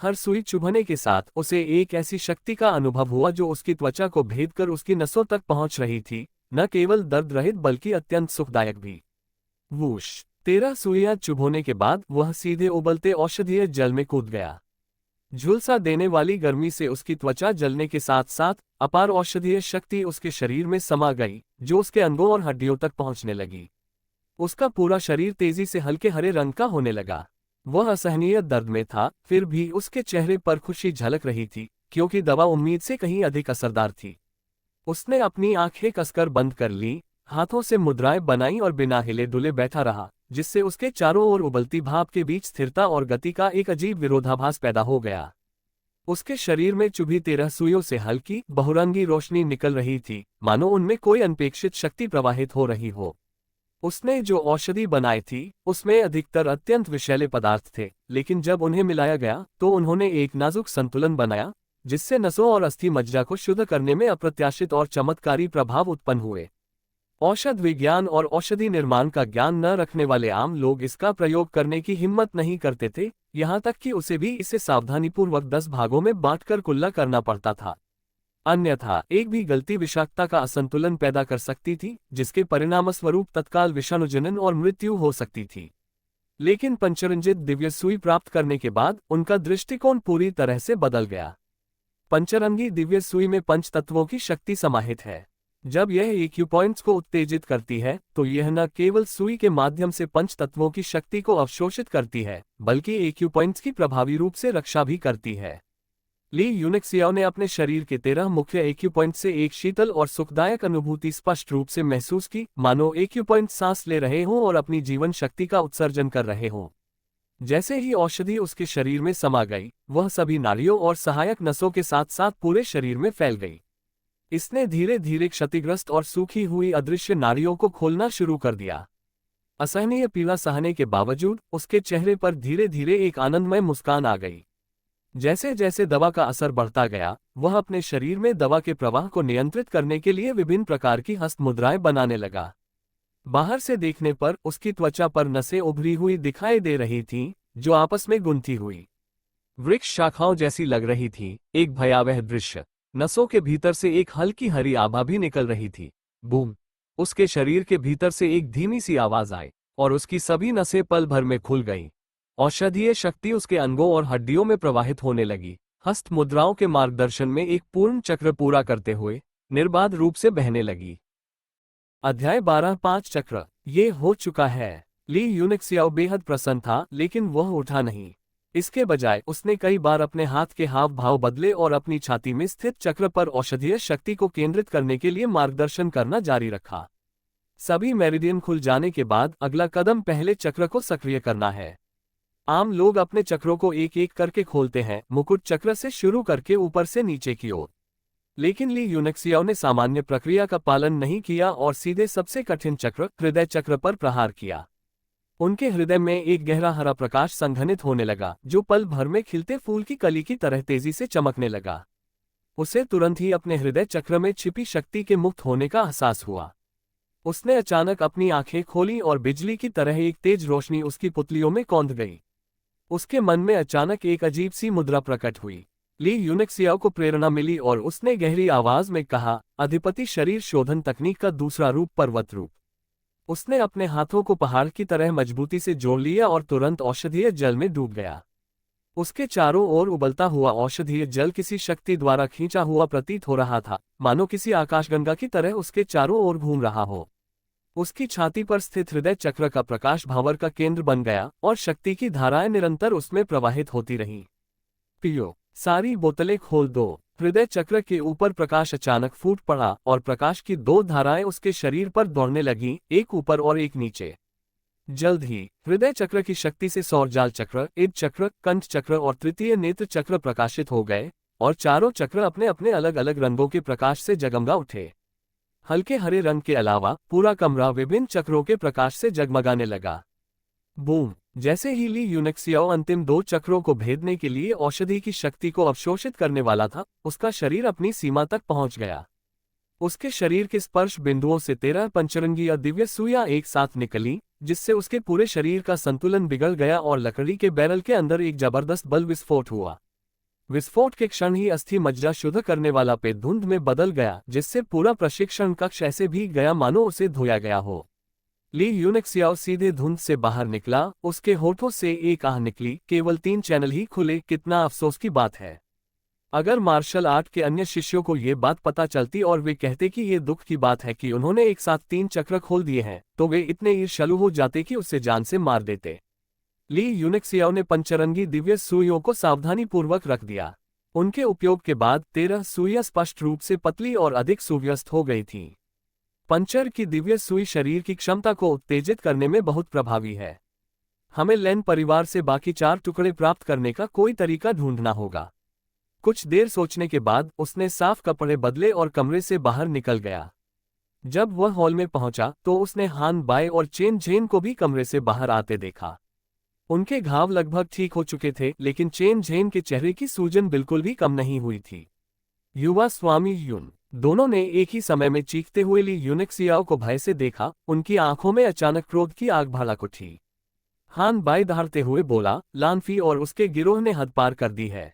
हर सुई चुभने के साथ उसे एक ऐसी शक्ति का अनुभव हुआ जो उसकी त्वचा को भेदकर उसकी नसों तक पहुंच रही थी, न केवल दर्द रहित बल्कि अत्यंत सुखदायक भी। वूश! 13 सुइयां चुभोने के बाद वह सीधे उबलते औषधीय जल में कूद गया। झुलसा देने वाली गर्मी से उसकी त्वचा जलने के साथ साथ अपार औषधीय शक्ति उसके शरीर में समा गई, जो उसके अंगों और हड्डियों तक पहुंचने लगी। उसका पूरा शरीर तेजी से हल्के हरे रंग का होने लगा। वह असहनीय दर्द में था, फिर भी उसके चेहरे पर खुशी झलक रही थी, क्योंकि दवा उम्मीद से कहीं अधिक असरदार थी। उसने अपनी आंखें कसकर बंद कर लीं, हाथों से मुद्राएं बनाई और बिना हिले डुले बैठा रहा, जिससे उसके चारों ओर उबलती भाप के बीच स्थिरता और गति का एक अजीब विरोधाभास पैदा हो गया। उसके शरीर में चुभी 13 सुइयों से हल्की बहुरंगी रोशनी निकल रही थी, मानो उनमें कोई अनपेक्षित शक्ति प्रवाहित हो रही हो। उसने जो औषधि बनाई थी, उसमें अधिकतर अत्यंत विषैले पदार्थ थे, लेकिन जब उन्हें मिलाया गया तो उन्होंने एक नाजुक संतुलन बनाया, जिससे नसों और अस्थि मज्जा को शुद्ध करने में अप्रत्याशित और चमत्कारी प्रभाव उत्पन्न हुए। औषध विज्ञान और औषधि निर्माण का ज्ञान न रखने वाले आम लोग इसका प्रयोग करने की हिम्मत नहीं करते थे, यहाँ तक कि उसे भी इसे सावधानीपूर्वक 10 भागों में बांटकर कुल्ला करना पड़ता था। अन्यथा एक भी गलती विषाक्तता का असंतुलन पैदा कर सकती थी, जिसके परिणामस्वरूप तत्काल विषाणुजनन और मृत्यु हो सकती थी। लेकिन पंचरंजित दिव्य सुई प्राप्त करने के बाद उनका दृष्टिकोण पूरी तरह से बदल गया। पंचरंगी दिव्य सुई में पंच तत्वों की शक्ति समाहित है। जब यह एक्यूपॉइंट्स को उत्तेजित करती है, तो यह न केवल सुई के माध्यम से पंच तत्वों की शक्ति को अवशोषित करती है, बल्कि एक्यूपॉइंट्स की प्रभावी रूप से रक्षा भी करती है। ली यूनिक्सियाओ ने अपने शरीर के 13 मुख्य एक्यू पॉइंट से एक शीतल और सुखदायक अनुभूति स्पष्ट रूप से महसूस की, मानो एक्यू पॉइंट सांस ले रहे हों और अपनी जीवन शक्ति का उत्सर्जन कर रहे हों। जैसे ही औषधि उसके शरीर में समा गई, वह सभी नाड़ियों और सहायक नसों के साथ साथ पूरे शरीर में फैल गई। इसने धीरे धीरे क्षतिग्रस्त और सूखी हुई अदृश्य नाड़ियों को खोलना शुरू कर दिया। असहनीय पीड़ा सहने के बावजूद उसके चेहरे पर धीरे धीरे एक आनंदमय मुस्कान आ गई। जैसे जैसे दवा का असर बढ़ता गया, वह अपने शरीर में दवा के प्रवाह को नियंत्रित करने के लिए विभिन्न प्रकार की हस्त मुद्राएं बनाने लगा। बाहर से देखने पर उसकी त्वचा पर नसें उभरी हुई दिखाई दे रही थीं, जो आपस में गुंथी हुई वृक्ष शाखाओं जैसी लग रही थी। एक भयावह दृश्य। नसों के भीतर से एक हल्की हरी आभा भी निकल रही थी। बूम! उसके शरीर के भीतर से एक धीमी सी आवाज आई और उसकी सभी नसें पल भर में खुल गईं। औषधीय शक्ति उसके अंगों और हड्डियों में प्रवाहित होने लगी, हस्त मुद्राओं के मार्गदर्शन में एक पूर्ण चक्र पूरा करते हुए निर्बाध रूप से बहने लगी। अध्याय 12 5 चक्र। ये हो चुका है। ली यूनिक्सियाओ बेहद प्रसन्न था, लेकिन वह उठा नहीं। इसके बजाय उसने कई बार अपने हाथ के हाव भाव बदले और अपनी छाती में स्थित चक्र पर औषधीय शक्ति को केंद्रित करने के लिए मार्गदर्शन करना जारी रखा। सभी मेरिडियन खुल जाने के बाद अगला कदम पहले चक्र को सक्रिय करना है। आम लोग अपने चक्रों को एक एक करके खोलते हैं, मुकुट चक्र से शुरू करके ऊपर से नीचे की ओर। लेकिन ली यूनिक्सियाओ ने सामान्य प्रक्रिया का पालन नहीं किया और सीधे सबसे कठिन चक्र, हृदय चक्र पर प्रहार किया। उनके हृदय में एक गहरा हरा प्रकाश संघनित होने लगा, जो पल भर में खिलते फूल की कली की तरह तेजी से चमकने लगा। उसे तुरंत ही अपने हृदय चक्र में छिपी शक्ति के मुक्त होने का एहसास हुआ। उसने अचानक अपनी आंखें खोलीं और बिजली की तरह एक तेज रोशनी उसकी पुतलियों में कौंध गई। उसके मन में अचानक एक अजीब सी मुद्रा प्रकट हुई। ली यूनिक्सियाओ को प्रेरणा मिली और उसने गहरी आवाज में कहा, अधिपति शरीर शोधन तकनीक का दूसरा रूप, पर्वत रूप। उसने अपने हाथों को पहाड़ की तरह मजबूती से जोड़ लिया और तुरंत औषधीय जल में डूब गया। उसके चारों ओर उबलता हुआ औषधीय जल किसी शक्ति द्वारा खींचा हुआ प्रतीत हो रहा था, मानो किसी आकाशगंगा की तरह उसके चारों ओर घूम रहा हो। उसकी छाती पर स्थित हृदय चक्र का प्रकाश भावर का केंद्र बन गया और शक्ति की धाराएं निरंतर उसमें प्रवाहित होती रहीं। पियो, सारी बोतलें खोल दो। हृदय चक्र के ऊपर प्रकाश अचानक फूट पड़ा और प्रकाश की दो धाराएं उसके शरीर पर दौड़ने लगीं, एक ऊपर और एक नीचे। जल्द ही हृदय चक्र की शक्ति से सौरजाल चक्र, इद चक्र, कंठ चक्र और तृतीय नेत्र चक्र प्रकाशित हो गए और चारों चक्र अपने अपने अलग अलग रंगों के प्रकाश से जगमगा उठे। हल्के हरे रंग के अलावा पूरा कमरा विभिन्न चक्रों के प्रकाश से जगमगाने लगा। बूम! जैसे ही ली यूनिक्सियाओ अंतिम दो चक्रों को भेदने के लिए औषधि की शक्ति को अवशोषित करने वाला था, उसका शरीर अपनी सीमा तक पहुंच गया। उसके शरीर के स्पर्श बिंदुओं से 13 पंचरंगी या दिव्य सुइयां एक साथ निकली, जिससे उसके पूरे शरीर का संतुलन बिगड़ गया और लकड़ी के बैरल के अंदर एक जबरदस्त बल विस्फोट हुआ। विस्फोट के क्षण ही अस्थि मज्जा शुद्ध करने वाला पेट धुंध में बदल गया, जिससे पूरा प्रशिक्षण कक्ष ऐसे भीग गया मानो उसे धोया गया हो। ली यूनिक्सियाओ सीधे धुंध से बाहर निकला, उसके होठों से एक आह निकली, केवल 3 चैनल ही खुले। कितना अफसोस की बात है। अगर मार्शल आर्ट के अन्य शिष्यों को ये बात पता चलती और वे कहते कि ये दुख की बात है कि उन्होंने एक साथ 3 चक्र खोल दिए हैं, तो वे इतने ईर्ष्यालु हो जाते कि उसे जान से मार देते। ली यूनिक्सियाओ ने पंचरंगी दिव्य सुइयों को सावधानीपूर्वक रख दिया। उनके उपयोग के बाद 13 सुइयां स्पष्ट रूप से पतली और अधिक सुव्यस्त हो गई थीं। पंचर की दिव्य सुई शरीर की क्षमता को उत्तेजित करने में बहुत प्रभावी है। हमें लेन परिवार से बाकी 4 टुकड़े प्राप्त करने का कोई तरीका ढूंढना होगा। कुछ देर सोचने के बाद उसने साफ कपड़े बदले और कमरे से बाहर निकल गया। जब वह हॉल में पहुंचा तो उसने हान बाय और चेन झेन को भी कमरे से बाहर आते देखा। उनके घाव लगभग ठीक हो चुके थे, लेकिन चेन झेन के चेहरे की सूजन बिल्कुल भी कम नहीं हुई थी। युवा स्वामी यून, दोनों ने एक ही समय में चीखते हुए ली यूनिक्सियाओ को भय से देखा। उनकी आंखों में अचानक क्रोध की आग भड़क उठी। हान बाय दहाड़ते हुए बोला, लानफी और उसके गिरोह ने हद पार कर दी है।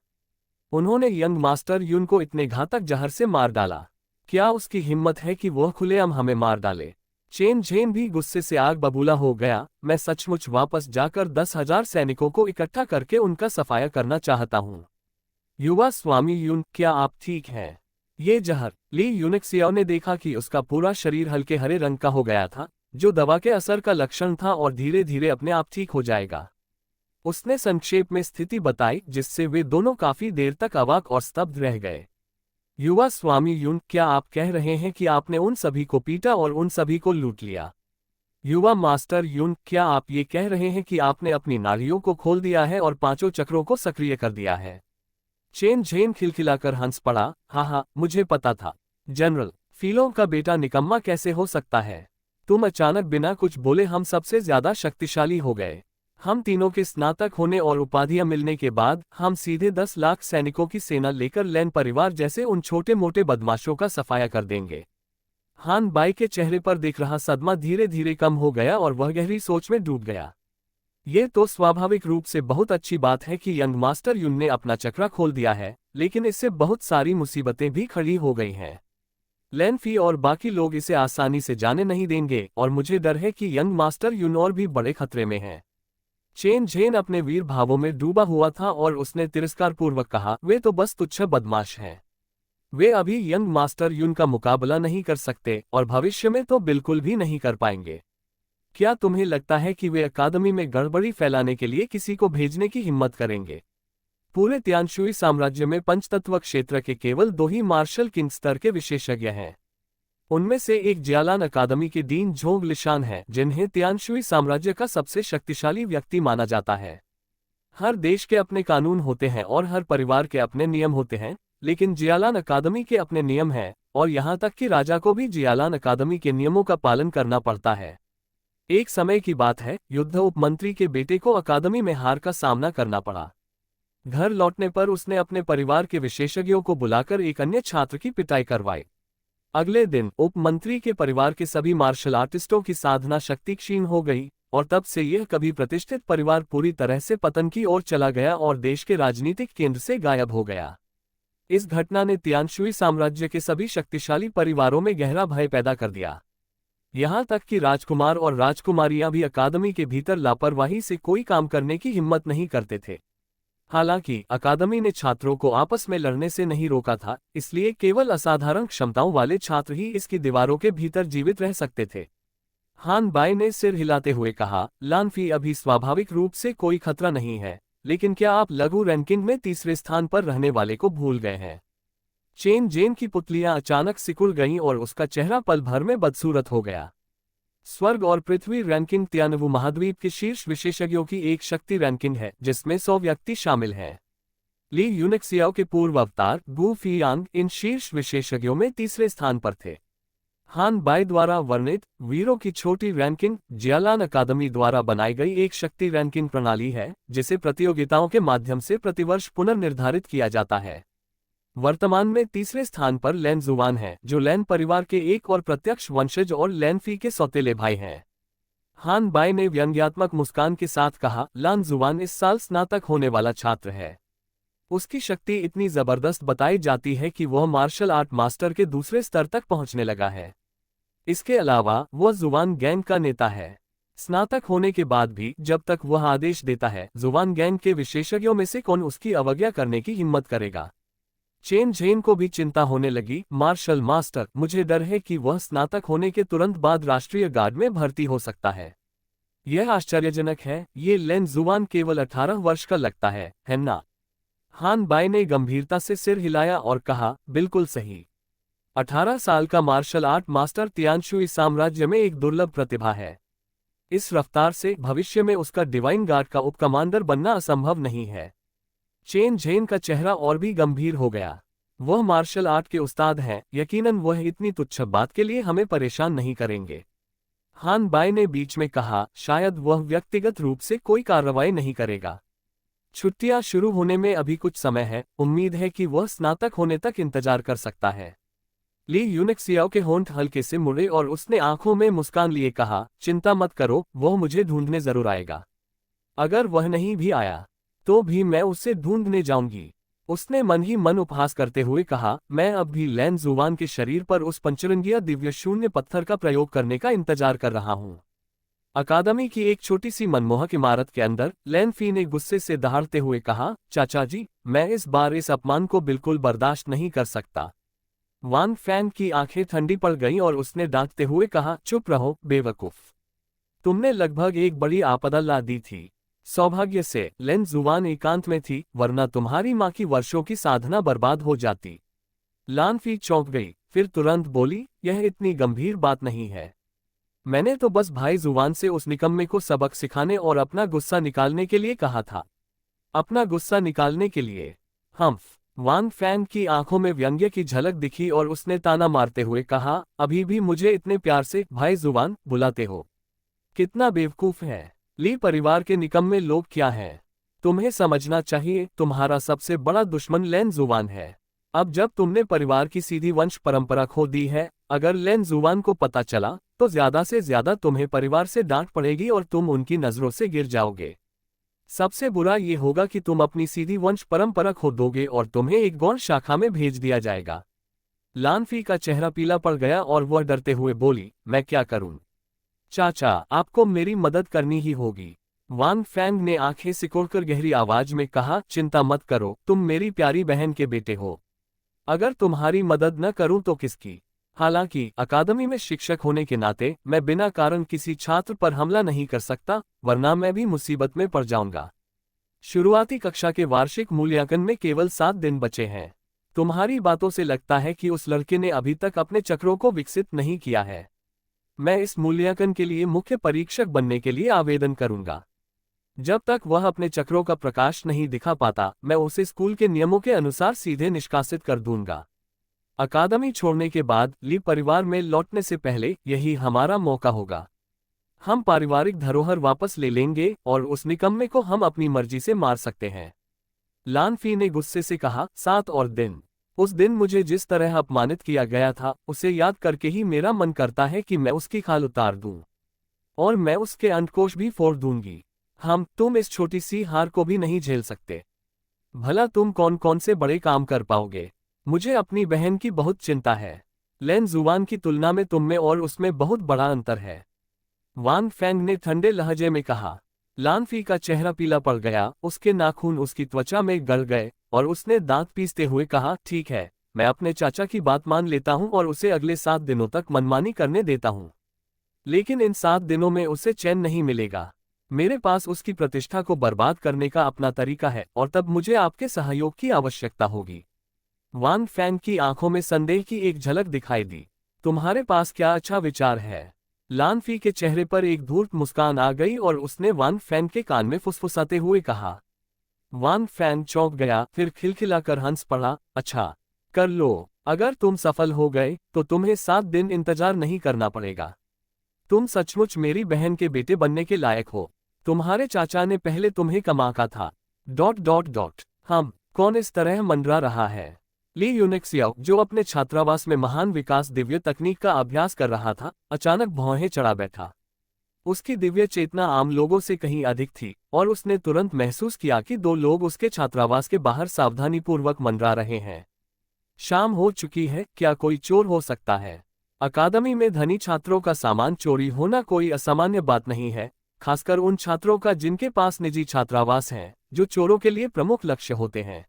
उन्होंने यंग मास्टर यून को इतने घातक जहर से मार डाला। क्या उसकी हिम्मत है कि वह खुलेआम हमें मार डाले? चेन झेन भी गुस्से से आग बबूला हो गया। मैं सचमुच वापस जाकर 10,000 सैनिकों को इकट्ठा करके उनका सफाया करना चाहता हूँ। युवा स्वामी यून, क्या आप ठीक हैं? ये जहर। ली यूनिक्सियाओ ने देखा कि उसका पूरा शरीर हल्के हरे रंग का हो गया था, जो दवा के असर का लक्षण था और धीरे धीरे अपने आप ठीक हो जाएगा। उसने संक्षेप में स्थिति बताई, जिससे वे दोनों काफी देर तक अवाक और स्तब्ध रह गए। युवा स्वामी युन, क्या आप कह रहे हैं कि आपने उन सभी को पीटा और उन सभी को लूट लिया? युवा मास्टर युन, क्या आप ये कह रहे हैं कि आपने अपनी नाड़ियों को खोल दिया है और पांचों चक्रों को सक्रिय कर दिया है? चेन झेन खिलखिलाकर हंस पड़ा। हाँ, मुझे पता था। जनरल, फीलों का बेटा निकम्मा कैसे हो सकता है? तुम अचानक बिना कुछ बोले हम सबसे ज्यादा शक्तिशाली हो गए। हम तीनों के स्नातक होने और उपाधियां मिलने के बाद हम सीधे 10 लाख सैनिकों की सेना लेकर लैन परिवार जैसे उन छोटे मोटे बदमाशों का सफाया कर देंगे। हान बाई के चेहरे पर दिख रहा सदमा धीरे धीरे कम हो गया और वह गहरी सोच में डूब गया। ये तो स्वाभाविक रूप से बहुत अच्छी बात है कि यंग मास्टर युन ने अपना चक्रा खोल दिया है, लेकिन इससे बहुत सारी मुसीबतें भी खड़ी हो गई हैं। लैन फी और बाकी लोग इसे आसानी से जाने नहीं देंगे और मुझे डर है कि यंग मास्टर युन और भी बड़े खतरे में हैं। चेन झेन अपने वीर भावों में डूबा हुआ था और उसने तिरस्कारपूर्वक कहा, वे तो बस तुच्छ बदमाश हैं। वे अभी यंग मास्टर युन का मुकाबला नहीं कर सकते और भविष्य में तो बिल्कुल भी नहीं कर पाएंगे। क्या तुम्हें लगता है कि वे अकादमी में गड़बड़ी फैलाने के लिए किसी को भेजने की हिम्मत करेंगे? पूरे तियानशुई साम्राज्य में पंचतत्व क्षेत्र के केवल 2 ही मार्शल किंग स्तर के विशेषज्ञ हैं। उनमें से एक जियालान अकादमी के डीन झोंग लिशान है, जिन्हें तियानशुई साम्राज्य का सबसे शक्तिशाली व्यक्ति माना जाता है। हर देश के अपने कानून होते हैं और हर परिवार के अपने नियम होते हैं, लेकिन जियालान अकादमी के अपने नियम हैं और यहाँ तक कि राजा को भी जियालान अकादमी के नियमों का पालन करना पड़ता है। एक समय की बात है, युद्ध उपमंत्री के बेटे को अकादमी में हार का सामना करना पड़ा। घर लौटने पर उसने अपने परिवार के विशेषज्ञों को बुलाकर एक अन्य छात्र की पिटाई करवाई। अगले दिन उपमंत्री के परिवार के सभी मार्शल आर्टिस्टों की साधना शक्ति क्षीण हो गई और तब से यह कभी प्रतिष्ठित परिवार पूरी तरह से पतन की ओर चला गया और देश के राजनीतिक केंद्र से गायब हो गया। इस घटना ने तियानशुई साम्राज्य के सभी शक्तिशाली परिवारों में गहरा भय पैदा कर दिया। यहाँ तक कि राजकुमार और राजकुमारियां भी अकादमी के भीतर लापरवाही से कोई काम करने की हिम्मत नहीं करते थे। हालांकि अकादमी ने छात्रों को आपस में लड़ने से नहीं रोका था, इसलिए केवल असाधारण क्षमताओं वाले छात्र ही इसकी दीवारों के भीतर जीवित रह सकते थे। हान बाई ने सिर हिलाते हुए कहा, लानफी अभी स्वाभाविक रूप से कोई खतरा नहीं है, लेकिन क्या आप लघु रैंकिंग में तीसरे स्थान पर रहने वाले को भूल गए हैं? चेन जेन की पुतलियां अचानक सिकुड़ गईं और उसका चेहरा पल भर में बदसूरत हो गया। स्वर्ग और पृथ्वी रैंकिंग तियानवु महाद्वीप के शीर्ष विशेषज्ञों की एक शक्ति रैंकिंग है, जिसमें 100 व्यक्ति शामिल हैं। ली यूनिक्सियाओ के पूर्व अवतार गु फियांग इन शीर्ष विशेषज्ञों में तीसरे स्थान पर थे। हान बाई द्वारा वर्णित वीरों की छोटी रैंकिंग जियालान अकादमी द्वारा बनाई गई एक शक्ति रैंकिंग प्रणाली है, जिसे प्रतियोगिताओं के माध्यम से प्रतिवर्ष पुनर्निर्धारित किया जाता है। वर्तमान में तीसरे स्थान पर लैन जुवान है, जो लैन परिवार के एक और प्रत्यक्ष वंशज और लैन फी के सौतेले भाई हैं। हान बाई ने व्यंग्यात्मक मुस्कान के साथ कहा, लान जुवान इस साल स्नातक होने वाला छात्र है। उसकी शक्ति इतनी जबरदस्त बताई जाती है कि वह मार्शल आर्ट मास्टर के दूसरे स्तर तक पहुंचने लगा है। इसके अलावा वह जुवान गैंग का नेता है। स्नातक होने के बाद भी जब तक वह आदेश देता है, जुवान गैंग के विशेषज्ञों में से कौन उसकी अवज्ञा करने की हिम्मत करेगा? चेन झेन को भी चिंता होने लगी। मार्शल मास्टर, मुझे डर है कि वह स्नातक होने के तुरंत बाद राष्ट्रीय गार्ड में भर्ती हो सकता है। यह आश्चर्यजनक है, ये लैन जुवान केवल 18 वर्ष का लगता है ना? हान बाई ने गंभीरता से सिर हिलाया और कहा, बिल्कुल सही। 18 साल का मार्शल आर्ट मास्टर तियानशुई साम्राज्य में एक दुर्लभ प्रतिभा है। इस रफ्तार से भविष्य में उसका डिवाइन गार्ड का उपकमांडर बनना असंभव नहीं है। चेन झेन का चेहरा और भी गंभीर हो गया। वह मार्शल आर्ट के उस्ताद हैं, यकीनन वह इतनी तुच्छ बात के लिए हमें परेशान नहीं करेंगे। हान बाई ने बीच में कहा, शायद वह व्यक्तिगत रूप से कोई कार्रवाई नहीं करेगा। छुट्टियां शुरू होने में अभी कुछ समय है, उम्मीद है कि वह स्नातक होने तक इंतजार कर सकता है। ली यूनिक्सियाओ के होंठ हल्के से मुड़े और उसने आंखों में मुस्कान लिए कहा, चिंता मत करो, वह मुझे ढूंढने जरूर आएगा। अगर वह नहीं भी आया तो भी मैं उसे ढूंढने जाऊंगी। उसने मन ही मन उपहास करते हुए कहा, मैं अब भी लैन जुवान के शरीर पर उस पंचरंगिया दिव्य शून्य पत्थर का प्रयोग करने का इंतजार कर रहा हूं। अकादमी की एक छोटी सी मनमोहक इमारत के अंदर लैन फी ने गुस्से से दहाड़ते हुए कहा, चाचा जी, मैं इस बार इस अपमान को बिल्कुल बर्दाश्त नहीं कर सकता। वान फैंग की आंखें ठंडी पड़ गईं और उसने डांटते हुए कहा, चुप रहो बेवकूफ। तुमने लगभग एक बड़ी आपदा ला दी थी। सौभाग्य से लेन जुवान एकांत में थी, वरना तुम्हारी माँ की वर्षों की साधना बर्बाद हो जाती। लान फी चौंक गई, फिर तुरंत बोली, यह इतनी गंभीर बात नहीं है। मैंने तो बस भाई जुवान से उस निकम्मे को सबक सिखाने और अपना गुस्सा निकालने के लिए कहा था। अपना गुस्सा निकालने के लिए? हम्फ। वान फैंग की आंखों में व्यंग्य की झलक दिखी और उसने ताना मारते हुए कहा, अभी भी मुझे इतने प्यार से भाई जुबान बुलाते हो? कितना बेवकूफ है। ली परिवार के निकम्मे लोग क्या हैं? तुम्हें समझना चाहिए, तुम्हारा सबसे बड़ा दुश्मन लेन जुबान है। अब जब तुमने परिवार की सीधी वंश परंपरा खो दी है, अगर लेन जुबान को पता चला तो ज्यादा से ज्यादा तुम्हें परिवार से डांट पड़ेगी और तुम उनकी नजरों से गिर जाओगे। सबसे बुरा ये होगा कि तुम अपनी सीधी वंश परंपरा खो दोगे और तुम्हें एक गौण शाखा में भेज दिया जाएगा। लानफी का चेहरा पीला पड़ गया और वह डरते हुए बोली, मैं क्या करूं? चाचा, आपको मेरी मदद करनी ही होगी। वान फैंग ने आंखें सिकोड़कर गहरी आवाज में कहा, चिंता मत करो, तुम मेरी प्यारी बहन के बेटे हो। अगर तुम्हारी मदद न करूं तो किसकी? हालांकि अकादमी में शिक्षक होने के नाते मैं बिना कारण किसी छात्र पर हमला नहीं कर सकता, वरना मैं भी मुसीबत में पड़ जाऊंगा। शुरुआती कक्षा के वार्षिक मूल्यांकन में केवल 7 दिन बचे हैं। तुम्हारी बातों से लगता है कि उस लड़के ने अभी तक अपने चक्रों को विकसित नहीं किया है। मैं इस मूल्यांकन के लिए मुख्य परीक्षक बनने के लिए आवेदन करूंगा। जब तक वह अपने चक्रों का प्रकाश नहीं दिखा पाता, मैं उसे स्कूल के नियमों के अनुसार सीधे निष्कासित कर दूंगा। अकादमी छोड़ने के बाद ली परिवार में लौटने से पहले यही हमारा मौका होगा। हम पारिवारिक धरोहर वापस ले लेंगे और उस निकम्मे को हम अपनी मर्जी से मार सकते हैं। लानफी ने गुस्से से कहा, 7 और दिन। उस दिन मुझे जिस तरह अपमानित किया गया था, उसे याद करके ही मेरा मन करता है कि मैं उसकी खाल उतार दूं और मैं उसके अंडकोश भी फोड़ दूंगी। तुम इस छोटी सी हार को भी नहीं झेल सकते। भला तुम कौन कौन से बड़े काम कर पाओगे? मुझे अपनी बहन की बहुत चिंता है। लेन जुवान की तुलना में तुम में और उसमें बहुत बड़ा अंतर है। वान फैंग ने ठंडे लहजे में कहा। लानफी का चेहरा पीला पड़ गया, उसके नाखून उसकी त्वचा में गल गए और उसने दांत पीसते हुए कहा, ठीक है, मैं अपने चाचा की बात मान लेता हूं और उसे अगले 7 दिनों तक मनमानी करने देता हूं। लेकिन इन 7 दिनों में उसे चैन नहीं मिलेगा। मेरे पास उसकी प्रतिष्ठा को बर्बाद करने का अपना तरीका है और तब मुझे आपके सहयोग की आवश्यकता होगी। वान फैंग की आंखों में संदेह की एक झलक दिखाई दी। तुम्हारे पास क्या अच्छा विचार है? लानफी के चेहरे पर एक धूर्त मुस्कान आ गई और उसने वान फैंग के कान में फुसफुसाते हुए कहा। वान फैंग चौंक गया, फिर खिलखिलाकर हंस पड़ा, अच्छा, कर लो। अगर तुम सफल हो गए तो तुम्हें 7 दिन इंतजार नहीं करना पड़ेगा। तुम सचमुच मेरी बहन के बेटे बनने के लायक हो। तुम्हारे चाचा ने पहले तुम्हें कमाका था। ... कौन इस तरह मंडरा रहा है? ली यूनिक्सियाओ, जो अपने छात्रावास में महान विकास दिव्य तकनीक का अभ्यास कर रहा था, अचानक भौहें चढ़ा बैठा। उसकी दिव्य चेतना आम लोगों से कहीं अधिक थी और उसने तुरंत महसूस किया कि 2 लोग उसके छात्रावास के बाहर सावधानीपूर्वक मंडरा रहे हैं। शाम हो चुकी है, क्या कोई चोर हो सकता है? अकादमी में धनी छात्रों का सामान चोरी होना कोई असामान्य बात नहीं है, खासकर उन छात्रों का जिनके पास निजी छात्रावास हैं, जो चोरों के लिए प्रमुख लक्ष्य होते हैं।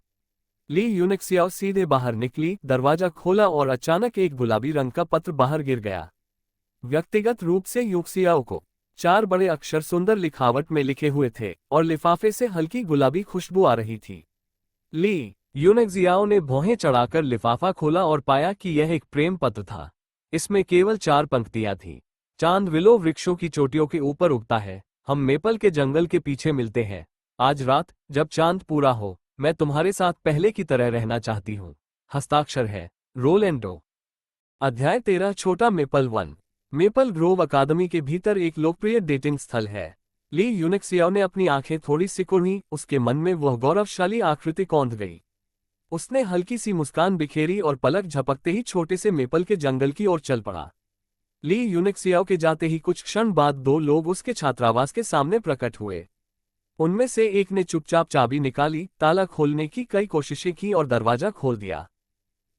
ली यूनिक्सियाओ सीधे बाहर निकली, दरवाजा खोला और अचानक एक गुलाबी रंग का पत्र बाहर गिर गया। व्यक्तिगत रूप से यूक्सियाओ को 4 बड़े अक्षर सुंदर लिखावट में लिखे हुए थे और लिफाफे से हल्की गुलाबी खुशबू आ रही थी। ली यूनिक्सियाओ ने भौहें चढ़ाकर लिफाफा खोला और पाया कि यह एक प्रेम पत्र था। इसमें केवल 4 पंक्तियां थीं। चांद विलो वृक्षों की चोटियों के ऊपर उगता है, हम मेपल के जंगल के पीछे मिलते हैं। आज रात जब चांद पूरा हो, मैं तुम्हारे साथ पहले की तरह रहना चाहती हूँ। हस्ताक्षर है रोलेंडो। अध्याय 13 छोटा मेपल 1। मेपल ग्रोव अकादमी के भीतर एक लोकप्रिय डेटिंग स्थल है। ली यूनिक्सियाओ ने अपनी आंखें थोड़ी सिकुड़ी, उसके मन में वह गौरवशाली आकृति कौंध गई। उसने हल्की सी मुस्कान बिखेरी और पलक झपकते ही छोटे से मेपल के जंगल की ओर चल पड़ा। ली यूनिक्सियाओ के जाते ही कुछ क्षण बाद 2 लोग उसके छात्रावास के सामने प्रकट हुए। उनमें से एक ने चुपचाप चाबी निकाली, ताला खोलने की कई कोशिशें की और दरवाजा खोल दिया।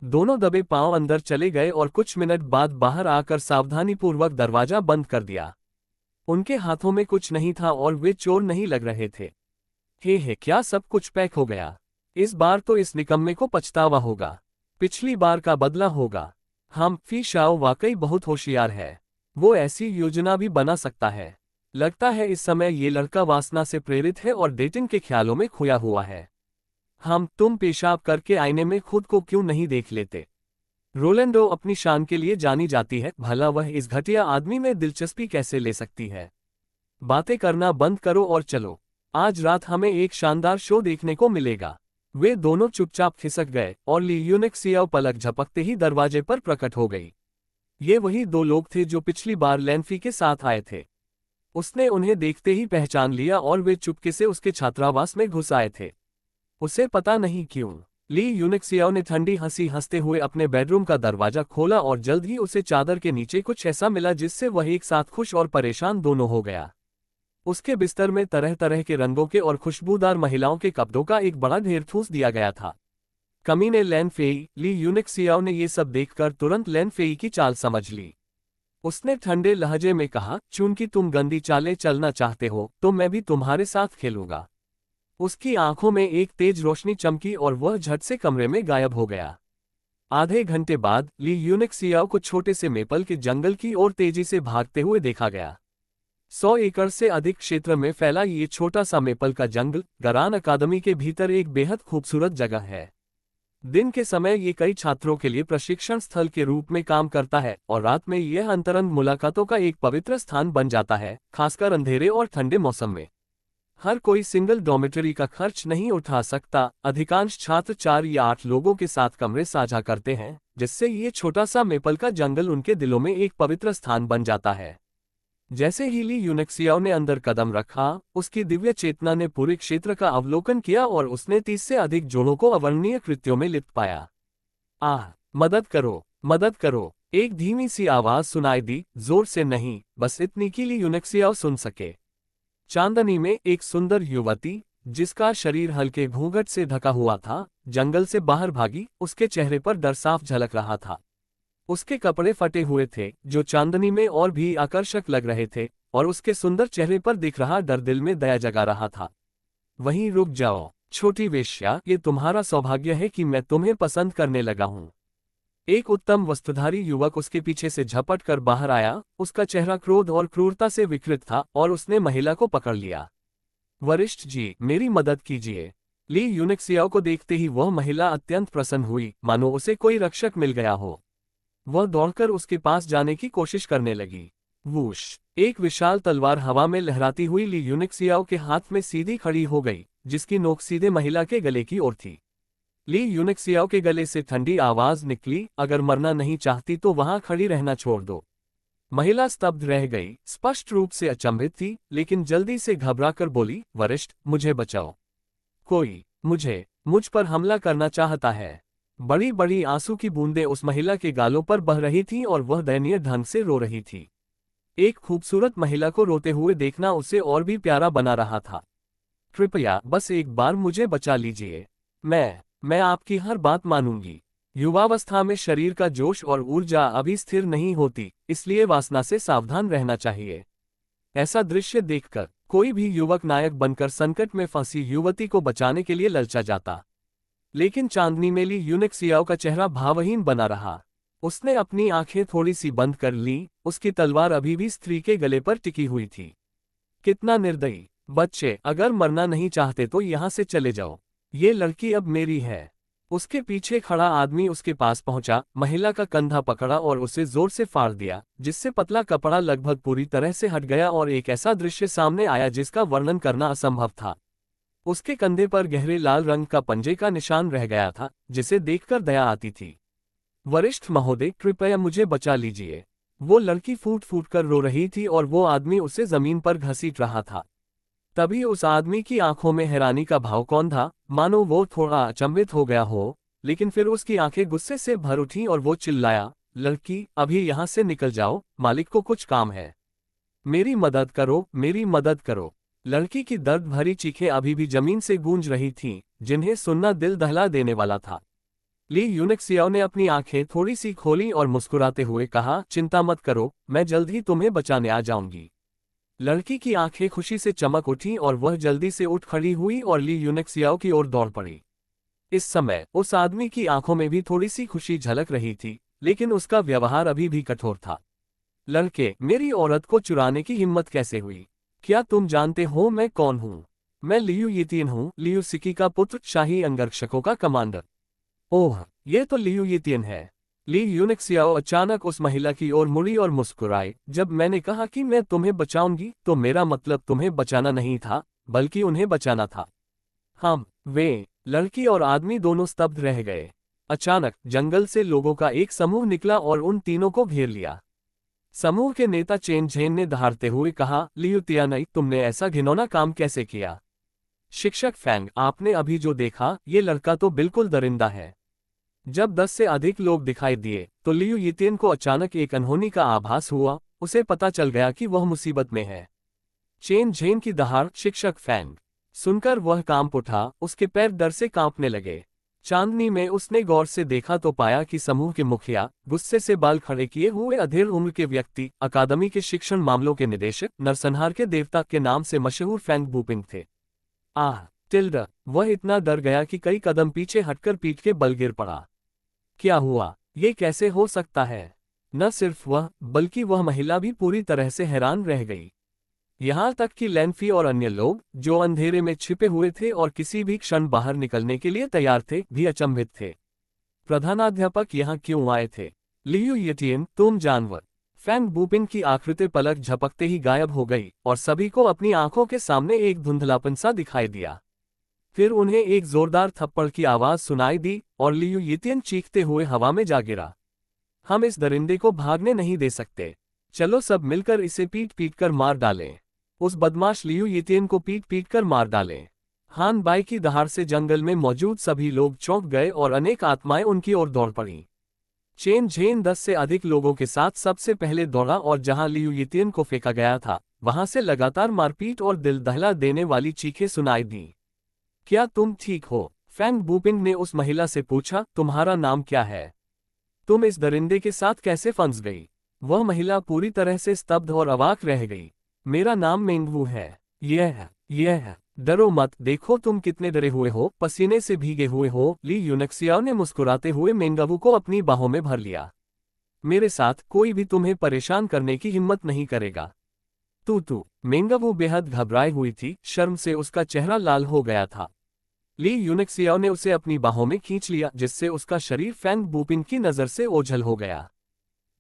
दोनों दबे पांव अंदर चले गए और कुछ मिनट बाद बाहर आकर सावधानीपूर्वक दरवाजा बंद कर दिया। उनके हाथों में कुछ नहीं था और वे चोर नहीं लग रहे थे। हे, क्या सब कुछ पैक हो गया? इस बार तो इस निकम्मे को पछतावा होगा। पिछली बार का बदला होगा। फी शाओ वाकई बहुत होशियार है। वो ऐसी योजना भी बना सकता है। लगता है इस समय ये लड़का वासना से प्रेरित है और डेटिंग के ख्यालों में खोया हुआ है। तुम पेशाब करके आईने में खुद को क्यों नहीं देख लेते? रोलेंडो अपनी शान के लिए जानी जाती है, भला वह इस घटिया आदमी में दिलचस्पी कैसे ले सकती है? बातें करना बंद करो और चलो। आज रात हमें एक शानदार शो देखने को मिलेगा। वे दोनों चुपचाप खिसक गए और ली यूनिक्सियाओ पलक झपकते ही दरवाजे पर प्रकट हो गई। ये वही दो लोग थे जो पिछली बार लैनफी के साथ आए थे। उसने उन्हें देखते ही पहचान लिया और वे चुपके से उसके छात्रावास में घुस आए थे। उसे पता नहीं क्यों ली यूनिक्सियाओ ने ठंडी हंसी हंसते हुए अपने बेडरूम का दरवाजा खोला और जल्द ही उसे चादर के नीचे कुछ ऐसा मिला जिससे वह एक साथ खुश और परेशान दोनों हो गया। उसके बिस्तर में तरह तरह के रंगों के और खुशबूदार महिलाओं के कपड़ों का एक बड़ा ढेर ठूस दिया गया था। कमीने लैन फेई, ली यूनिक्सियाओ ने ये सब देखकर तुरंत लैन फेई की चाल समझ ली। उसने ठंडे लहजे में कहा, चूंकि तुम गंदी चालें चलना चाहते हो तो मैं भी तुम्हारे साथ खेलूंगा। उसकी आंखों में एक तेज रोशनी चमकी और वह झट से कमरे में गायब हो गया। आधे घंटे बाद ली यूनिक्सियाओ को छोटे से मेपल के जंगल की ओर तेजी से भागते हुए देखा गया। 100 एकड़ से अधिक क्षेत्र में फैला ये छोटा सा मेपल का जंगल गरान अकादमी के भीतर एक बेहद खूबसूरत जगह है। दिन के समय ये कई छात्रों के लिए प्रशिक्षण स्थल के रूप में काम करता है और रात में यह अंतरंग मुलाकातों का एक पवित्र स्थान बन जाता है, खासकर अंधेरे और ठंडे मौसम में। हर कोई सिंगल डॉर्मेटरी का खर्च नहीं उठा सकता। अधिकांश छात्र 4 या 8 लोगों के साथ कमरे साझा करते हैं, जिससे ये छोटा सा मेपल का जंगल उनके दिलों में एक पवित्र स्थान बन जाता है। जैसे ही ली यूनिक्सियाओ ने अंदर कदम रखा, उसकी दिव्य चेतना ने पूरे क्षेत्र का अवलोकन किया और उसने 30 से अधिक जोड़ों को अवर्णनीय कृत्यों में लिप्त पाया। आह, मदद करो, मदद करो! एक धीमी सी आवाज सुनाई दी, जोर से नहीं, बस इतनी कि ली यूनिक्सियाओ सुन सके। चांदनी में एक सुंदर युवती, जिसका शरीर हल्के घूंघट से ढका हुआ था, जंगल से बाहर भागी। उसके चेहरे पर डर साफ झलक रहा था। उसके कपड़े फटे हुए थे, जो चांदनी में और भी आकर्षक लग रहे थे, और उसके सुंदर चेहरे पर दिख रहा डर दिल में दया जगा रहा था। वहीं रुक जाओ, छोटी वेश्या, ये तुम्हारा सौभाग्य है कि मैं तुम्हें पसंद करने लगा हूं। एक उत्तम वस्त्रधारी युवक उसके पीछे से झपट कर बाहर आया। उसका चेहरा क्रोध और क्रूरता से विकृत था और उसने महिला को पकड़ लिया। वरिष्ठ जी, मेरी मदद कीजिए। ली यूनिक्सियाओ को देखते ही वह महिला अत्यंत प्रसन्न हुई, मानो उसे कोई रक्षक मिल गया हो। वह दौड़कर उसके पास जाने की कोशिश करने लगी। वूश! एक विशाल तलवार हवा में लहराती हुई ली यूनिक्सियाओ के हाथ में सीधी खड़ी हो गई, जिसकी नोक सीधे महिला के गले की ओर थी। ली यूनिक्सियाओ के गले से ठंडी आवाज निकली, अगर मरना नहीं चाहती तो वहां खड़ी रहना छोड़ दो। महिला स्तब्ध रह गई, स्पष्ट रूप से अचंभित थी, लेकिन जल्दी से घबराकर बोली, वरिष्ठ, मुझे बचाओ। कोई मुझ पर हमला करना चाहता है। बड़ी बड़ी आंसू की बूंदें उस महिला के गालों पर बह रही थीं और वह दयनीय ढंग से रो रही थी। एक खूबसूरत महिला को रोते हुए देखना उसे और भी प्यारा बना रहा था। कृपया बस एक बार मुझे बचा लीजिए। मैं आपकी हर बात मानूंगी। युवावस्था में शरीर का जोश और ऊर्जा अभी स्थिर नहीं होती, इसलिए वासना से सावधान रहना चाहिए। ऐसा दृश्य देखकर कोई भी युवक नायक बनकर संकट में फंसी युवती को बचाने के लिए ललचा जाता। लेकिन चांदनी में ली यूनिक्सियाओ का चेहरा भावहीन बना रहा। उसने अपनी आंखें थोड़ी सी बंद कर ली, उसकी तलवार अभी भी स्त्री के गले पर टिकी हुई थी। कितना निर्दयी! बच्चे, अगर मरना नहीं चाहते तो यहां से चले जाओ। ये लड़की अब मेरी है। उसके पीछे खड़ा आदमी उसके पास पहुंचा, महिला का कंधा पकड़ा और उसे जोर से फाड़ दिया, जिससे पतला कपड़ा लगभग पूरी तरह से हट गया और एक ऐसा दृश्य सामने आया जिसका वर्णन करना असंभव था। उसके कंधे पर गहरे लाल रंग का पंजे का निशान रह गया था, जिसे देखकर दया आती थी। वरिष्ठ महोदय, कृपया मुझे बचा लीजिए। वो लड़की फूट फूट कर रो रही थी और वो आदमी उसे जमीन पर घसीट रहा था। तभी उस आदमी की आंखों में हैरानी का भाव कौन था, मानो वो थोड़ा अचंभित हो गया हो, लेकिन फिर उसकी आंखें गुस्से से भर उठीं और वो चिल्लाया, लड़की, अभी यहां से निकल जाओ, मालिक को कुछ काम है। मेरी मदद करो, मेरी मदद करो। लड़की की दर्द भरी चीखें अभी भी जमीन से गूंज रही थीं, जिन्हें सुनना दिल दहला देने वाला था। ली यूनिक्सियाओ ने अपनी आंखें थोड़ी सी खोली और मुस्कुराते हुए कहा, चिंता मत करो, मैं जल्द ही तुम्हें बचाने आ जाऊंगी। लड़की की आंखें खुशी से चमक उठीं और वह जल्दी से उठ खड़ी हुई और ली यूनिक्सियाओ की ओर दौड़ पड़ी। इस समय उस आदमी की आंखों में भी थोड़ी सी खुशी झलक रही थी, लेकिन उसका व्यवहार अभी भी कठोर था। लड़के, मेरी औरत को चुराने की हिम्मत कैसे हुई? क्या तुम जानते हो मैं कौन हूँ? मैं लियू यितियन हूँ, लियू सिकी का पुत्र, शाही अंगरक्षकों का कमांडर। ओह, ये तो लियू यितियन है। ली यूनिक्सियाओ अचानक उस महिला की ओर मुड़ी और मुस्कुराई। जब मैंने कहा कि मैं तुम्हें बचाऊंगी, तो मेरा मतलब तुम्हें बचाना नहीं था, बल्कि उन्हें बचाना था। वे लड़की और आदमी दोनों स्तब्ध रह गए। अचानक जंगल से लोगों का एक समूह निकला और उन तीनों को घेर लिया। समूह के नेता चेन झेन ने दहाड़ते हुए कहा, लियू तियानई, तुमने ऐसा घिनौना काम कैसे किया? शिक्षक फैंग, आपने अभी जो देखा, ये लड़का तो बिल्कुल दरिंदा है। जब 10 से अधिक लोग दिखाई दिए, तो लियू यितियन को अचानक एक अनहोनी का आभास हुआ। उसे पता चल गया कि वह मुसीबत में है। चेन झेन की दहाड़, शिक्षक फैंग। सुनकर वह कांप उठा, उसके पैर डर से कांपने लगे। चांदनी में उसने गौर से देखा तो पाया कि समूह के मुखिया, गुस्से से बाल खड़े किए हुए अधेड़ उम्र के व्यक्ति, अकादमी के शिक्षण मामलों के निदेशक, नरसंहार के देवता के नाम से मशहूर फैंग बूपिंग थे। वह इतना डर गया कि कई कदम पीछे हटकर पीठ के बल गिर पड़ा। क्या हुआ? ये कैसे हो सकता है? न सिर्फ वह, बल्कि वह महिला भी पूरी तरह से हैरान रह गई। यहाँ तक कि लैनफी और अन्य लोग, जो अंधेरे में छिपे हुए थे और किसी भी क्षण बाहर निकलने के लिए तैयार थे, भी अचंभित थे। प्रधानाध्यापक यहाँ क्यों आए थे? लियू यितियन, तुम जानवर। फैंग बूपिन की आकृति पलक झपकते ही गायब हो गई और सभी को अपनी आंखों के सामने एक धुंधलापन सा दिखाई दिया। फिर उन्हें एक जोरदार थप्पड़ की आवाज सुनाई दी और लियू यितियन चीखते हुए हवा में जा गिरा। हम इस दरिंदे को भागने नहीं दे सकते। चलो सब मिलकर इसे पीट पीट कर मार डालें। उस बदमाश लियू यितियन को पीट पीट कर मार डालें। हान बाई की दहाड़ से जंगल में मौजूद सभी लोग चौंक गए और अनेक आत्माएं उनकी ओर दौड़ पड़ीं। चेन झेन 10 से अधिक लोगों के साथ सबसे पहले दौड़ा और जहां लियू यितियन को फेंका गया था, वहां से लगातार मारपीट और दिल दहला देने वाली चीखें सुनाई दी। क्या तुम ठीक हो? फैंग बूपिंग ने उस महिला से पूछा, तुम्हारा नाम क्या है? तुम इस दरिंदे के साथ कैसे फंस गई? वह महिला पूरी तरह से स्तब्ध और अवाक रह गई। मेरा नाम मेंगवू है। यह डरो मत, देखो तुम कितने डरे हुए हो, पसीने से भीगे हुए हो। ली यूनिक्सियाओ ने मुस्कुराते हुए मेंगवू को अपनी बाहों में भर लिया। मेरे साथ कोई भी तुम्हें परेशान करने की हिम्मत नहीं करेगा। तू मेंगवू बेहद घबराई हुई थी, शर्म से उसका चेहरा लाल हो गया था। ली यूनिक्सियाओ ने उसे अपनी बाहों में खींच लिया, जिससे उसका शरीर फैंग बूपिन की नजर से ओझल हो गया।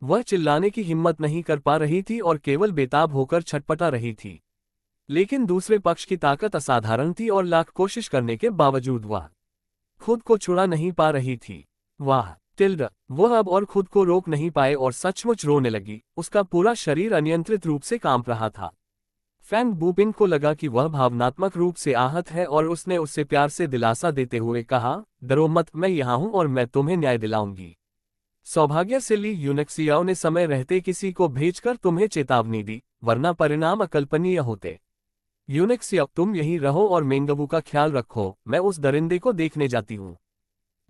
वह चिल्लाने की हिम्मत नहीं कर पा रही थी और केवल बेताब होकर छटपटा रही थी। लेकिन दूसरे पक्ष की ताकत असाधारण थी और लाख कोशिश करने के बावजूद वह खुद को छुड़ा नहीं पा रही थी। वह अब और खुद को रोक नहीं पाए और सचमुच रोने लगी। उसका पूरा शरीर अनियंत्रित रूप से कांप रहा था। फैंग बूपिन को लगा कि वह भावनात्मक रूप से आहत है और उसने उससे प्यार से दिलासा देते हुए कहा, डरो मत, मैं यहाँ हूँ और मैं तुम्हें न्याय दिलाऊंगी। सौभाग्य से ली यूनिक्सियाओ ने समय रहते किसी को भेजकर तुम्हें चेतावनी दी, वरना परिणाम अकल्पनीय होते। यूनिक्सियाओ, तुम यहीं रहो और मेंगवू का ख्याल रखो, मैं उस दरिंदे को देखने जाती हूँ।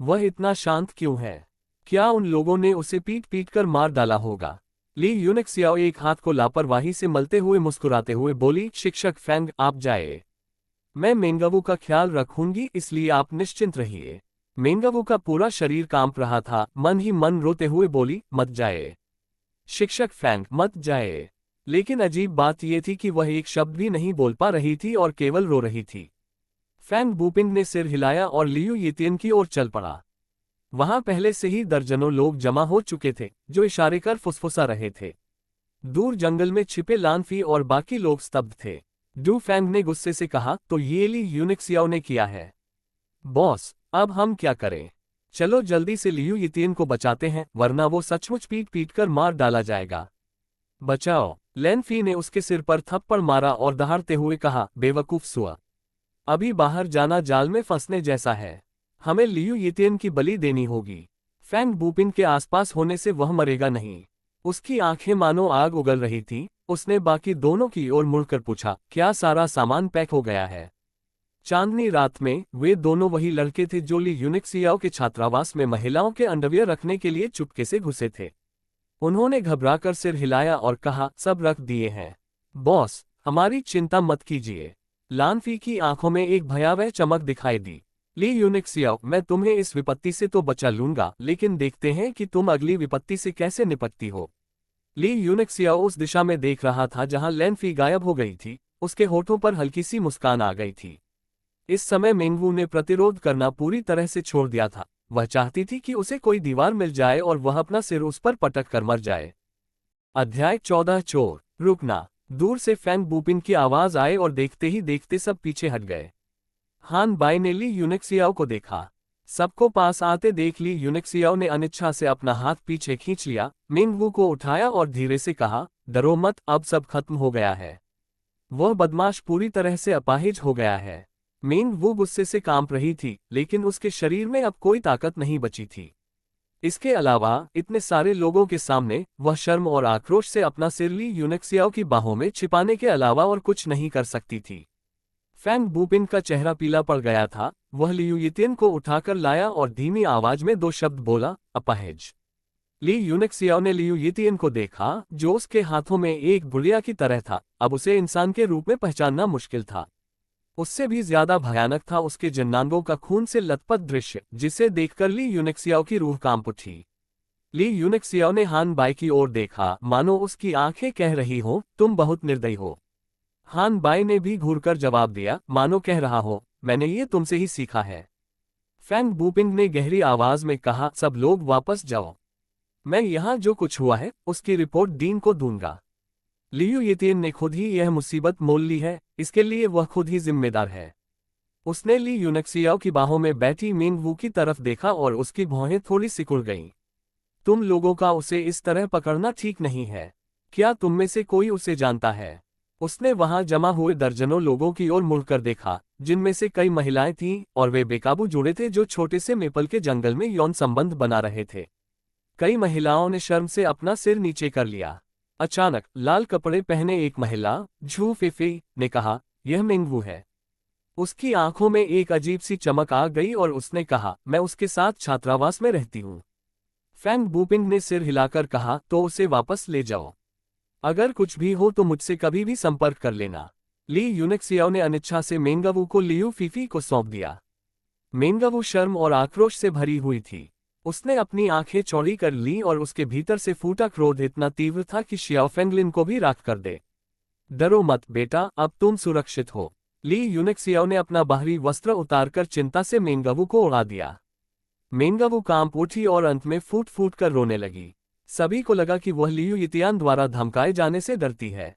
वह इतना शांत क्यों है? क्या उन लोगों ने उसे पीट पीट कर मार डाला होगा? ली यूनिक्सियाओ एक हाथ को लापरवाही से मलते हुए मुस्कुराते हुए बोली, शिक्षक फैंग, आप जाए। मैं मेंगवू का ख्याल रखूंगी, इसलिए आप निश्चिंत रहिए। मेंगवू का पूरा शरीर कांप रहा था, मन ही मन रोते हुए बोली, मत जाए शिक्षक फैंग, मत जाए। लेकिन अजीब बात यह थी कि वह एक शब्द भी नहीं बोल पा रही थी और केवल रो रही थी। फैंग बूपिंग ने सिर हिलाया और लियू यितियन की ओर चल पड़ा। वहां पहले से ही दर्जनों लोग जमा हो चुके थे, जो इशारे कर फुसफुसा रहे थे। दूर जंगल में छिपे लानफी और बाकी लोग स्तब्ध थे। डू फैंग ने गुस्से से कहा, तो ये ली यूनिक्सियाओ ने किया है? बॉस, अब हम क्या करें? चलो जल्दी से लियू यितियन को बचाते हैं, वरना वो सचमुच पीट पीट कर मार डाला जाएगा। बचाओ। लैनफी ने उसके सिर पर थप्पड़ मारा और दहाड़ते हुए कहा, बेवकूफ सुआ, अभी बाहर जाना जाल में फंसने जैसा है। हमें लियू यितियन की बलि देनी होगी। फैंग बूपिन के आसपास होने से वह मरेगा नहीं। उसकी आंखें मानो आग उगल रही थी। उसने बाकी दोनों की ओर मुड़कर पूछा, क्या सारा सामान पैक हो गया है? चांदनी रात में वे दोनों वही लड़के थे जो ली यूनिक्सियाओ के छात्रावास में महिलाओं के अंडरवियर रखने के लिए चुपके से घुसे थे। उन्होंने घबराकर सिर हिलाया और कहा, सब रख दिए हैं बॉस, हमारी चिंता मत कीजिए। लानफी की आंखों में एक भयावह चमक दिखाई दी। ली यूनिक्सियाओ, मैं तुम्हें इस विपत्ति से तो बचा लूंगा, लेकिन देखते हैं कि तुम अगली विपत्ति से कैसे निपटती हो। ली यूनिक्सियाओ उस दिशा में देख रहा था जहां लैनफी गायब हो गई थी। उसके होठों पर हल्की सी मुस्कान आ गई थी। इस समय मेंगवू ने प्रतिरोध करना पूरी तरह से छोड़ दिया था। वह चाहती थी कि उसे कोई दीवार मिल जाए और वह अपना सिर उस पर पटक कर मर जाए। अध्याय 14 चोर। रुकना। दूर से फैंग बूपिन की आवाज आए और देखते ही देखते सब पीछे हट गए। हान बाई ने ली यूनिक्सियाओ को देखा। सबको पास आते देख ली यूनिक्सियाओ ने अनिच्छा से अपना हाथ पीछे खींच लिया, मेंगवू को उठाया और धीरे से कहा, डरो मत, अब सब खत्म हो गया है। वह बदमाश पूरी तरह से अपाहिज हो गया है। मेंगवू गुस्से से कांप रही थी, लेकिन उसके शरीर में अब कोई ताकत नहीं बची थी। इसके अलावा इतने सारे लोगों के सामने वह शर्म और आक्रोश से अपना सिर ली यूनिक्सियाओ की बाहों में छिपाने के अलावा और कुछ नहीं कर सकती थी। फैंग बूपिन का चेहरा पीला पड़ गया था। वह लियू यितियन को उठाकर लाया और धीमी आवाज में 2 शब्द बोला, अपाहिज। ली यूनिक्सियाओ ने लियू यितियन को देखा, जो उसके हाथों में एक गुड़िया की तरह था। अब उसे इंसान के रूप में पहचानना मुश्किल था। उससे भी ज्यादा भयानक था उसके जन्नांगों का खून से लथपथ दृश्य, जिसे देखकर ली यूनिक्सियाओ की रूह कांप उठी। ली यूनिक्सियाओ ने हान बाई की ओर देखा, मानो उसकी आंखें कह रही हो, तुम बहुत निर्दयी हो। हान बाई ने भी घूरकर जवाब दिया, मानो कह रहा हो, मैंने ये तुमसे ही सीखा है। फैंग बूपिंग ने गहरी आवाज में कहा, सब लोग वापस जाओ। मैं यहाँ जो कुछ हुआ है उसकी रिपोर्ट डीन को दूंगा। लियू यितियन ने खुद ही यह मुसीबत मोल ली है, इसके लिए वह खुद ही जिम्मेदार है। उसने ली यूनिक्सियाओ की बाहों में बैठी मेंगवू की तरफ देखा और उसकी भौहें थोड़ी सिकुड़ गईं। तुम लोगों का उसे इस तरह पकड़ना ठीक नहीं है। क्या तुम में से कोई उसे जानता है? उसने वहां जमा हुए दर्जनों लोगों की ओर मुड़कर देखा, जिनमें से कई महिलाएं थीं और वे बेकाबू जुड़े थे जो छोटे से मेपल के जंगल में यौन संबंध बना रहे थे। कई महिलाओं ने शर्म से अपना सिर नीचे कर लिया। अचानक लाल कपड़े पहने एक महिला, झू फेफे, ने कहा, यह मेंगवू है। उसकी आंखों में एक अजीब सी चमक आ गई और उसने कहा, मैं उसके साथ छात्रावास में रहती हूँ। फैंग बूपिंग ने सिर हिलाकर कहा, तो उसे वापस ले जाओ। अगर कुछ भी हो तो मुझसे कभी भी संपर्क कर लेना। ली यूनिक्सियाओ ने अनिच्छा से मेंगवू को लियू फीफी को सौंप दिया। मेंगवू शर्म और आक्रोश से भरी हुई थी। उसने अपनी आंखें चौड़ी कर ली और उसके भीतर से फूटा क्रोध इतना तीव्र था कि शियाओ फेंगलिन को भी राख कर दे। डरो मत बेटा, अब तुम सुरक्षित हो। ली यूनिक्सियाओ ने अपना बाहरी वस्त्र उतारकर चिंता से मेंगवू को उड़ा दिया। मेंगवू कांप उठी और अंत में फूट फूट कर रोने लगी। सभी को लगा कि वह लियू यितियान द्वारा धमकाए जाने से डरती है।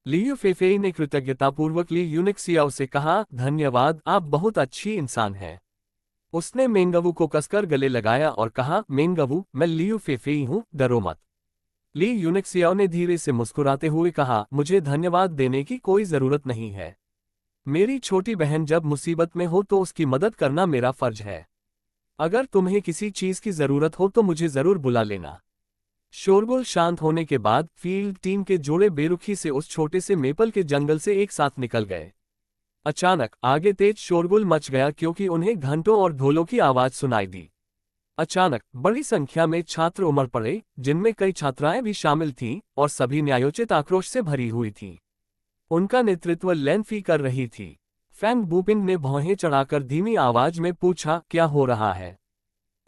लियू फेफेई ने कृतज्ञतापूर्वक ली यूनिक्सियाओ से कहा, धन्यवाद, आप बहुत अच्छी इंसान हैं। उसने मेंगवू को कसकर गले लगाया और कहा, मेंगवू, मैं लियू फेफेई हूँ, डरो मत। ली यूनिक्सियाओ ने धीरे से मुस्कुराते हुए कहा, मुझे धन्यवाद देने की कोई जरूरत नहीं है। मेरी छोटी बहन जब मुसीबत में हो तो उसकी मदद करना मेरा फर्ज है। अगर तुम्हें किसी चीज की जरूरत हो तो मुझे जरूर बुला लेना। शोरगुल शांत होने के बाद फील्ड टीम के जोड़े बेरुखी से उस छोटे से मेपल के जंगल से एक साथ निकल गए। अचानक आगे तेज शोरगुल मच गया क्योंकि उन्हें घंटों और ढोलों की आवाज सुनाई दी। अचानक बड़ी संख्या में छात्र उमड़ पड़े, जिनमें कई छात्राएं भी शामिल थीं, और सभी न्यायोचित आक्रोश से भरी हुई थीं। उनका नेतृत्व लैन फी कर रही थी। फैंग बूपिंग ने भौहें चढ़ाकर धीमी आवाज में पूछा, क्या हो रहा है?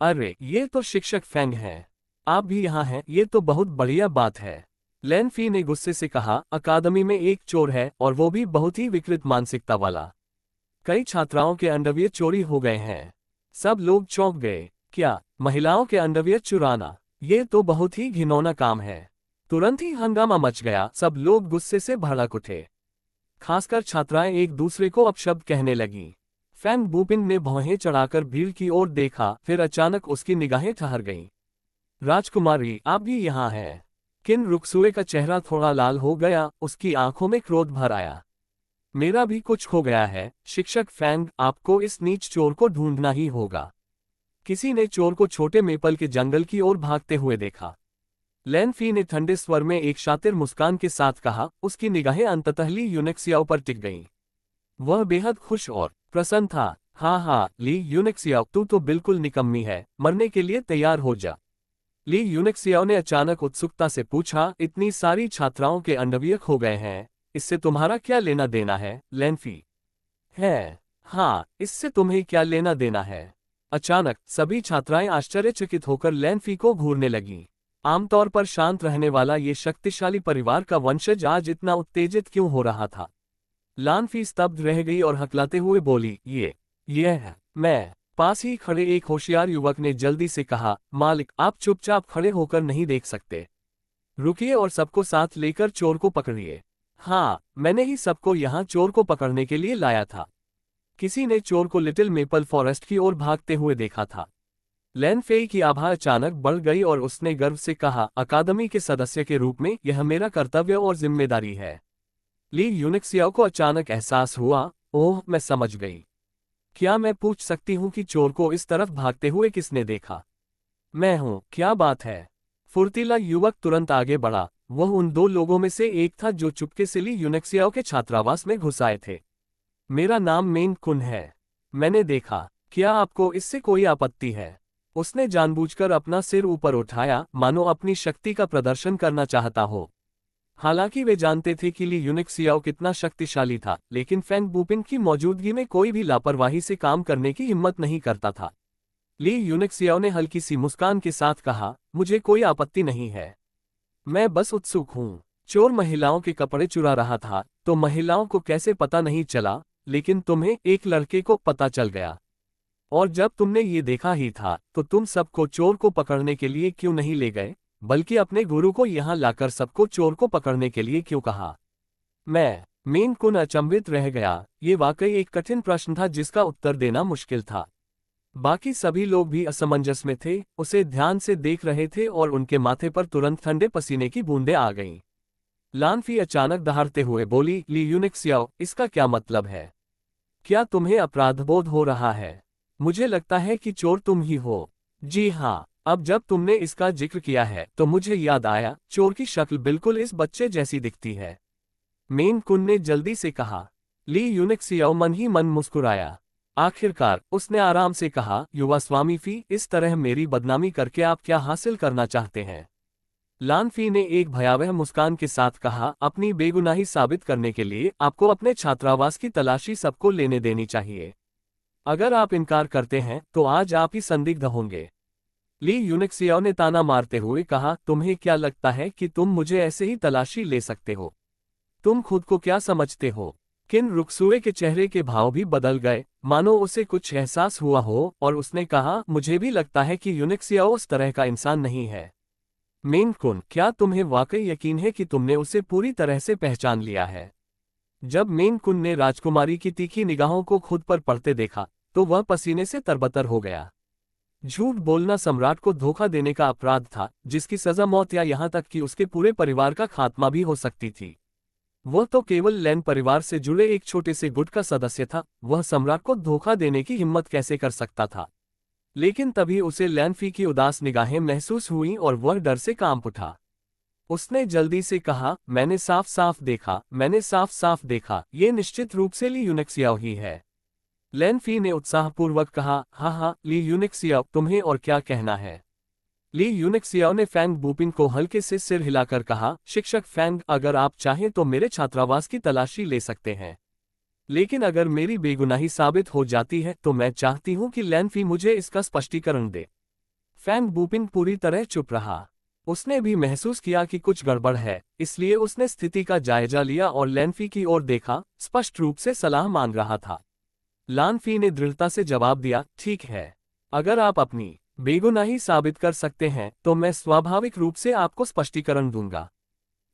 अरे, ये तो शिक्षक फैंग हैं। आप भी यहाँ हैं, ये तो बहुत बढ़िया बात है। लैन फी ने गुस्से से कहा, अकादमी में एक चोर है और वो भी बहुत ही विकृत मानसिकता वाला। कई छात्राओं के अंडरवियर चोरी हो गए हैं। सब लोग चौंक गए। क्या, महिलाओं के अंडरवियर चुराना? ये तो बहुत ही घिनौना काम है। तुरंत ही हंगामा मच गया। सब लोग गुस्से से भड़क उठे। खासकर छात्राएं एक दूसरे को अपशब्द कहने लगीं। फैंग बूपिंग ने भौहें चढ़ाकर भीड़ की ओर देखा, फिर अचानक उसकी निगाहें ठहर गईं। राजकुमारी, आप भी यहाँ हैं। किन रुक्सुए का चेहरा थोड़ा लाल हो गया, उसकी आंखों में क्रोध भर आया। मेरा भी कुछ हो गया है। शिक्षक फैंग, आपको इस नीच चोर को ढूंढना ही होगा। किसी ने चोर को छोटे मेपल के जंगल की ओर भागते हुए देखा। लैन फी ने ठंडे स्वर में एक शातिर मुस्कान के साथ कहा। उसकी निगाहें अंततः ली यूनिक्सियाओ पर टिक गईं। वह बेहद खुश और प्रसन्न था। हाँ, ली यूनिक्सियाओ, तू तो बिल्कुल निकम्मी है, मरने के लिए तैयार हो जा। ली यूनिक्सियाओ ने अचानक उत्सुकता से पूछा, इतनी सारी छात्राओं के अंडरवियर खो गए हैं, इससे तुम्हारा क्या लेना देना है? लैन फी है, हाँ, इससे तुम्हें क्या लेना देना है? अचानक सभी छात्राएं आश्चर्यचकित होकर लैन फी को घूरने लगीं। आमतौर पर शांत रहने वाला ये शक्तिशाली परिवार का वंशज आज इतना उत्तेजित क्यों हो रहा था? लानफी स्तब्ध रह गई और हकलाते हुए बोली, ये है मैं। पास ही खड़े एक होशियार युवक ने जल्दी से कहा, मालिक, आप चुपचाप खड़े होकर नहीं देख सकते। रुकिए और सबको साथ लेकर चोर को पकड़िए। हाँ, मैंने ही सबको यहाँ चोर को पकड़ने के लिए लाया था। किसी ने चोर को लिटिल मेपल फॉरेस्ट की ओर भागते हुए देखा था। लैन फेई की आभा अचानक बढ़ गई और उसने गर्व से कहा, अकादमी के सदस्य के रूप में यह मेरा कर्तव्य और जिम्मेदारी है। ली यूनिक्सियाओ को अचानक एहसास हुआ, ओह, मैं समझ गई। क्या मैं पूछ सकती हूँ कि चोर को इस तरफ भागते हुए किसने देखा? मैं हूँ, क्या बात है? फुर्तीला युवक तुरंत आगे बढ़ा। वह उन दो लोगों में से एक था जो चुपके से ली यूनिक्सियाओ के छात्रावास में घुस आए थे। मेरा नाम मेन कुन है। मैंने देखा। क्या आपको इससे कोई आपत्ति है? उसने जानबूझकर अपना सिर ऊपर उठाया, मानो अपनी शक्ति का प्रदर्शन करना चाहता हो। हालांकि वे जानते थे कि ली यूनिक्सियाओ कितना शक्तिशाली था, लेकिन फैंग बूपिन की मौजूदगी में कोई भी लापरवाही से काम करने की हिम्मत नहीं करता था। ली यूनिक्सियाओ ने हल्की सी मुस्कान के साथ कहा, मुझे कोई आपत्ति नहीं है। मैं बस उत्सुक हूँ। चोर महिलाओं के कपड़े चुरा रहा था, तो महिलाओं को कैसे पता नहीं चला, लेकिन तुम्हें एक लड़के को पता चल गया। और जब तुमने ये देखा ही था, तो तुम सबको चोर को पकड़ने के लिए क्यों नहीं ले गए, बल्कि अपने गुरु को यहाँ लाकर सबको चोर को पकड़ने के लिए क्यों कहा? मेन कुन अचंभित रह गया। ये वाकई एक कठिन प्रश्न था जिसका उत्तर देना मुश्किल था। बाकी सभी लोग भी असमंजस में थे, उसे ध्यान से देख रहे थे और उनके माथे पर तुरंत ठंडे पसीने की बूंदें आ गईं। लानफी अचानक दहाड़ते हुए बोली, ली यूनिक्सियाओ, इसका क्या मतलब है? क्या तुम्हें अपराधबोध हो रहा है? मुझे लगता है कि चोर तुम ही हो। जी हाँ, अब जब तुमने इसका जिक्र किया है तो मुझे याद आया, चोर की शक्ल बिल्कुल इस बच्चे जैसी दिखती है। मेन कुन ने जल्दी से कहा। ली यूनिक्सियाओ मन ही मन मुस्कुराया। आखिरकार उसने आराम से कहा, युवा स्वामी फी, इस तरह मेरी बदनामी करके आप क्या हासिल करना चाहते हैं? लानफी ने एक भयावह मुस्कान के साथ कहा, अपनी बेगुनाही साबित करने के लिए आपको अपने छात्रावास की तलाशी सबको लेने देनी चाहिए। अगर आप इनकार करते हैं तो आज आप ही संदिग्ध होंगे। ली यूनिक्सियाओ ने ताना मारते हुए कहा, तुम्हें क्या लगता है कि तुम मुझे ऐसे ही तलाशी ले सकते हो? तुम खुद को क्या समझते हो? किन रुक्सुए के चेहरे के भाव भी बदल गए, मानो उसे कुछ एहसास हुआ हो, और उसने कहा, मुझे भी लगता है कि यूनिक्सियाओ उस तरह का इंसान नहीं है। मेन कुन, क्या तुम्हें वाकई यकीन है कि तुमने उसे पूरी तरह से पहचान लिया है? जब मेन कुन ने राजकुमारी की तीखी निगाहों को खुद पर पड़ते देखा, तो वह पसीने से तरबतर हो गया। झूठ बोलना सम्राट को धोखा देने का अपराध था, जिसकी सजा मौत या यहाँ तक कि उसके पूरे परिवार का खात्मा भी हो सकती थी। वह तो केवल लैन परिवार से जुड़े एक छोटे से गुट का सदस्य था, वह सम्राट को धोखा देने की हिम्मत कैसे कर सकता था? लेकिन तभी उसे लैनफी की उदास निगाहें महसूस हुईं और वह डर से कांप उठा। उसने जल्दी से कहा, मैंने साफ साफ देखा, ये निश्चित रूप से ली यूनिक्सियाओ ही है। लैनफी ने उत्साहपूर्वक कहा, हाँ, ली यूनिक्सियाओ, तुम्हें और क्या कहना है? ली यूनिक्सियाओ ने फैंग बूपिन को हल्के से सिर हिलाकर कहा, शिक्षक फैंग, अगर आप चाहें तो मेरे छात्रावास की तलाशी ले सकते हैं। लेकिन अगर मेरी बेगुनाही साबित हो जाती है तो मैं चाहती हूं कि लैनफी मुझे इसका स्पष्टीकरण दे। फैंग बूपिन पूरी तरह चुप रहा। उसने भी महसूस किया कि कुछ गड़बड़ है, इसलिए उसने स्थिति का जायजा लिया और लैनफी की ओर देखा, स्पष्ट रूप से सलाह मांग रहा था। लानफी ने दृढ़ता से जवाब दिया, ठीक है। अगर आप अपनी बेगुनाही साबित कर सकते हैं तो मैं स्वाभाविक रूप से आपको स्पष्टीकरण दूंगा।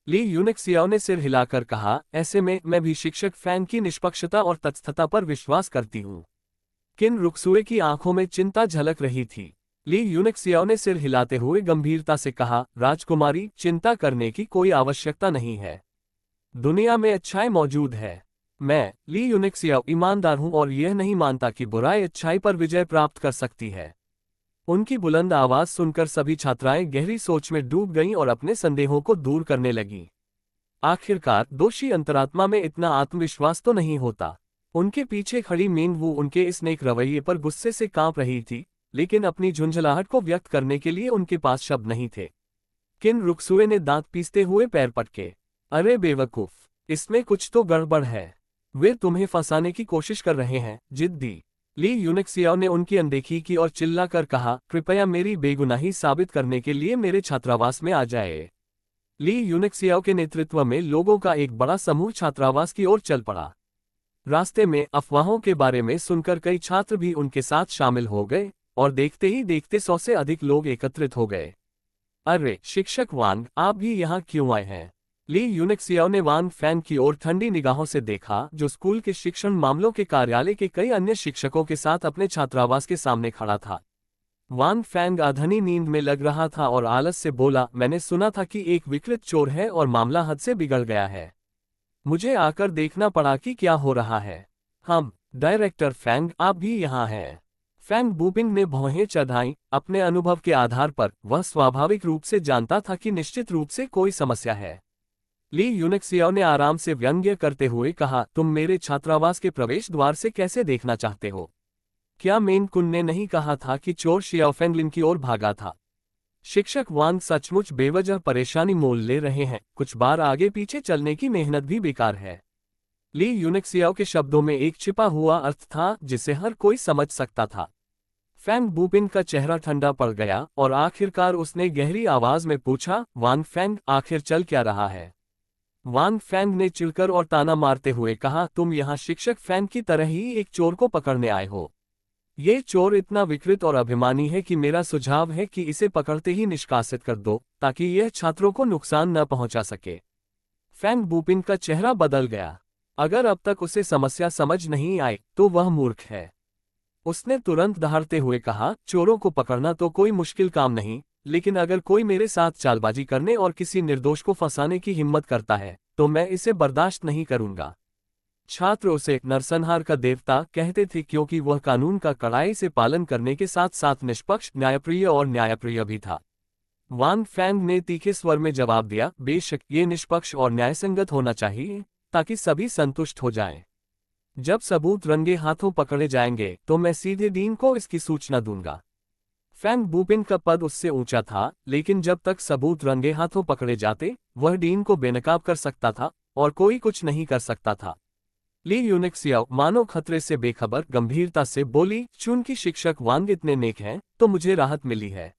ली यूनिक्सियाओ ने सिर हिलाकर कहा, ऐसे में मैं भी शिक्षक फैंग की निष्पक्षता और तटस्थता पर विश्वास करती हूँ। किन रुक्सुए की आंखों में चिंता झलक रही थी। ली यूनिक्सियाओ ने सिर हिलाते हुए गंभीरता से कहा, राजकुमारी, चिंता करने की कोई आवश्यकता नहीं है। दुनिया में अच्छाई मौजूद है। मैं, ली यूनिक्सियाओ, ईमानदार हूं और यह नहीं मानता कि बुराई अच्छाई पर विजय प्राप्त कर सकती है। उनकी बुलंद आवाज सुनकर सभी छात्राएं गहरी सोच में डूब गईं और अपने संदेहों को दूर करने लगीं। आखिरकार दोषी अंतरात्मा में इतना आत्मविश्वास तो नहीं होता। उनके पीछे खड़ी मेन वू उनके इस नेक रवैये पर गुस्से से कांप रही थी, लेकिन अपनी झुंझलाहट को व्यक्त करने के लिए उनके पास शब्द नहीं थे। किन रुक्सुए ने दांत पीसते हुए पैर पटके, अरे बेवकूफ, इसमें कुछ तो गड़बड़ है। वे तुम्हें फंसाने की कोशिश कर रहे हैं, जिद्दी। ली यूनिक्सियाओ ने उनकी अनदेखी की और चिल्लाकर कहा, कृपया मेरी बेगुनाही साबित करने के लिए मेरे छात्रावास में आ जाए। ली यूनिक्सियाओ के नेतृत्व में लोगों का एक बड़ा समूह छात्रावास की ओर चल पड़ा। रास्ते में अफवाहों के बारे में सुनकर कई छात्र भी उनके साथ शामिल हो गए और देखते ही देखते 100 से अधिक लोग एकत्रित हो गए। अरे शिक्षक वांग, आप भी यहाँ क्यों आए हैं? ली यूनिक्सियाओ ने वांग फैंग की ओर ठंडी निगाहों से देखा, जो स्कूल के शिक्षण मामलों के कार्यालय के कई अन्य शिक्षकों के साथ अपने छात्रावास के सामने खड़ा था। वांग फैंग आधनी नींद में लग रहा था और आलस से बोला, मैंने सुना था कि एक विकृत चोर है और मामला हद से बिगड़ गया है। मुझे आकर देखना पड़ा कि क्या हो रहा है। हम डायरेक्टर फैंग, आप भी यहाँ हैं। फैंग बूपिंग ने भौहें चढ़ाईं। अपने अनुभव के आधार पर वह स्वाभाविक रूप से जानता था कि निश्चित रूप से कोई समस्या है। ली यूनिक्सियाओ ने आराम से व्यंग्य करते हुए कहा, तुम मेरे छात्रावास के प्रवेश द्वार से कैसे देखना चाहते हो? क्या मेन कुन ने नहीं कहा था कि चोर शियाओफेंगलिन की ओर भागा था? शिक्षक वांग सचमुच बेवजह परेशानी मोल ले रहे हैं। कुछ बार आगे पीछे चलने की मेहनत भी बेकार है। ली यूनिक्सियाओ के शब्दों में एक छिपा हुआ अर्थ था जिसे हर कोई समझ सकता था। फैंग बूपिन का चेहरा ठंडा पड़ गया और आखिरकार उसने गहरी आवाज में पूछा, वांग फैंग, आखिर चल क्या रहा है? वांग फैंग ने चिढ़कर और ताना मारते हुए कहा, तुम यहाँ शिक्षक फैंग की तरह ही एक चोर को पकड़ने आए हो। ये चोर इतना विकृत और अभिमानी है कि मेरा सुझाव है कि इसे पकड़ते ही निष्कासित कर दो, ताकि यह छात्रों को नुकसान न पहुंचा सके। फैंग बूपिन का चेहरा बदल गया। अगर अब तक उसे समस्या समझ नहीं आई तो वह मूर्ख है। उसने तुरंत दहाड़ते हुए कहा, चोरों को पकड़ना तो कोई मुश्किल काम नहीं, लेकिन अगर कोई मेरे साथ चालबाजी करने और किसी निर्दोष को फंसाने की हिम्मत करता है तो मैं इसे बर्दाश्त नहीं करूंगा। छात्र उसे नरसंहार का देवता कहते थे क्योंकि वह कानून का कड़ाई से पालन करने के साथ साथ निष्पक्ष, न्यायप्रिय और न्यायप्रिय भी था। वांग फैंग ने तीखे स्वर में जवाब दिया, बेशक ये निष्पक्ष और न्यायसंगत होना चाहिए ताकि सभी संतुष्ट हो जाएं। जब सबूत रंगे हाथों पकड़े जाएंगे तो मैं सीधे डीन को इसकी सूचना दूंगा। फैंग बूपिन का पद उससे ऊंचा था, लेकिन जब तक सबूत रंगे हाथों पकड़े जाते वह डीन को बेनकाब कर सकता था और कोई कुछ नहीं कर सकता था। ली यूनिक्सियाओ मानो खतरे से बेखबर गंभीरता से बोली, चूंकि शिक्षक वांग इतने नेक हैं तो मुझे राहत मिली है।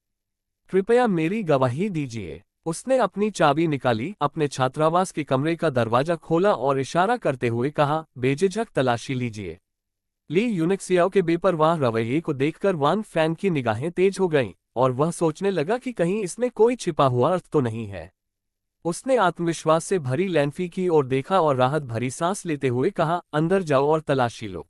कृपया मेरी गवाही दीजिए। उसने अपनी चाबी निकाली, अपने छात्रावास के कमरे का दरवाजा खोला और इशारा करते हुए कहा, बेझिझक तलाशी लीजिए। ली यूनिक्सियाओ के बेपरवाह रवैये को देखकर वांग फैंग की निगाहें तेज हो गईं और वह सोचने लगा कि कहीं इसमें कोई छिपा हुआ अर्थ तो नहीं है। उसने आत्मविश्वास से भरी लैंफी की ओर देखा और राहत भरी सांस लेते हुए कहा, अंदर जाओ और तलाशी लो।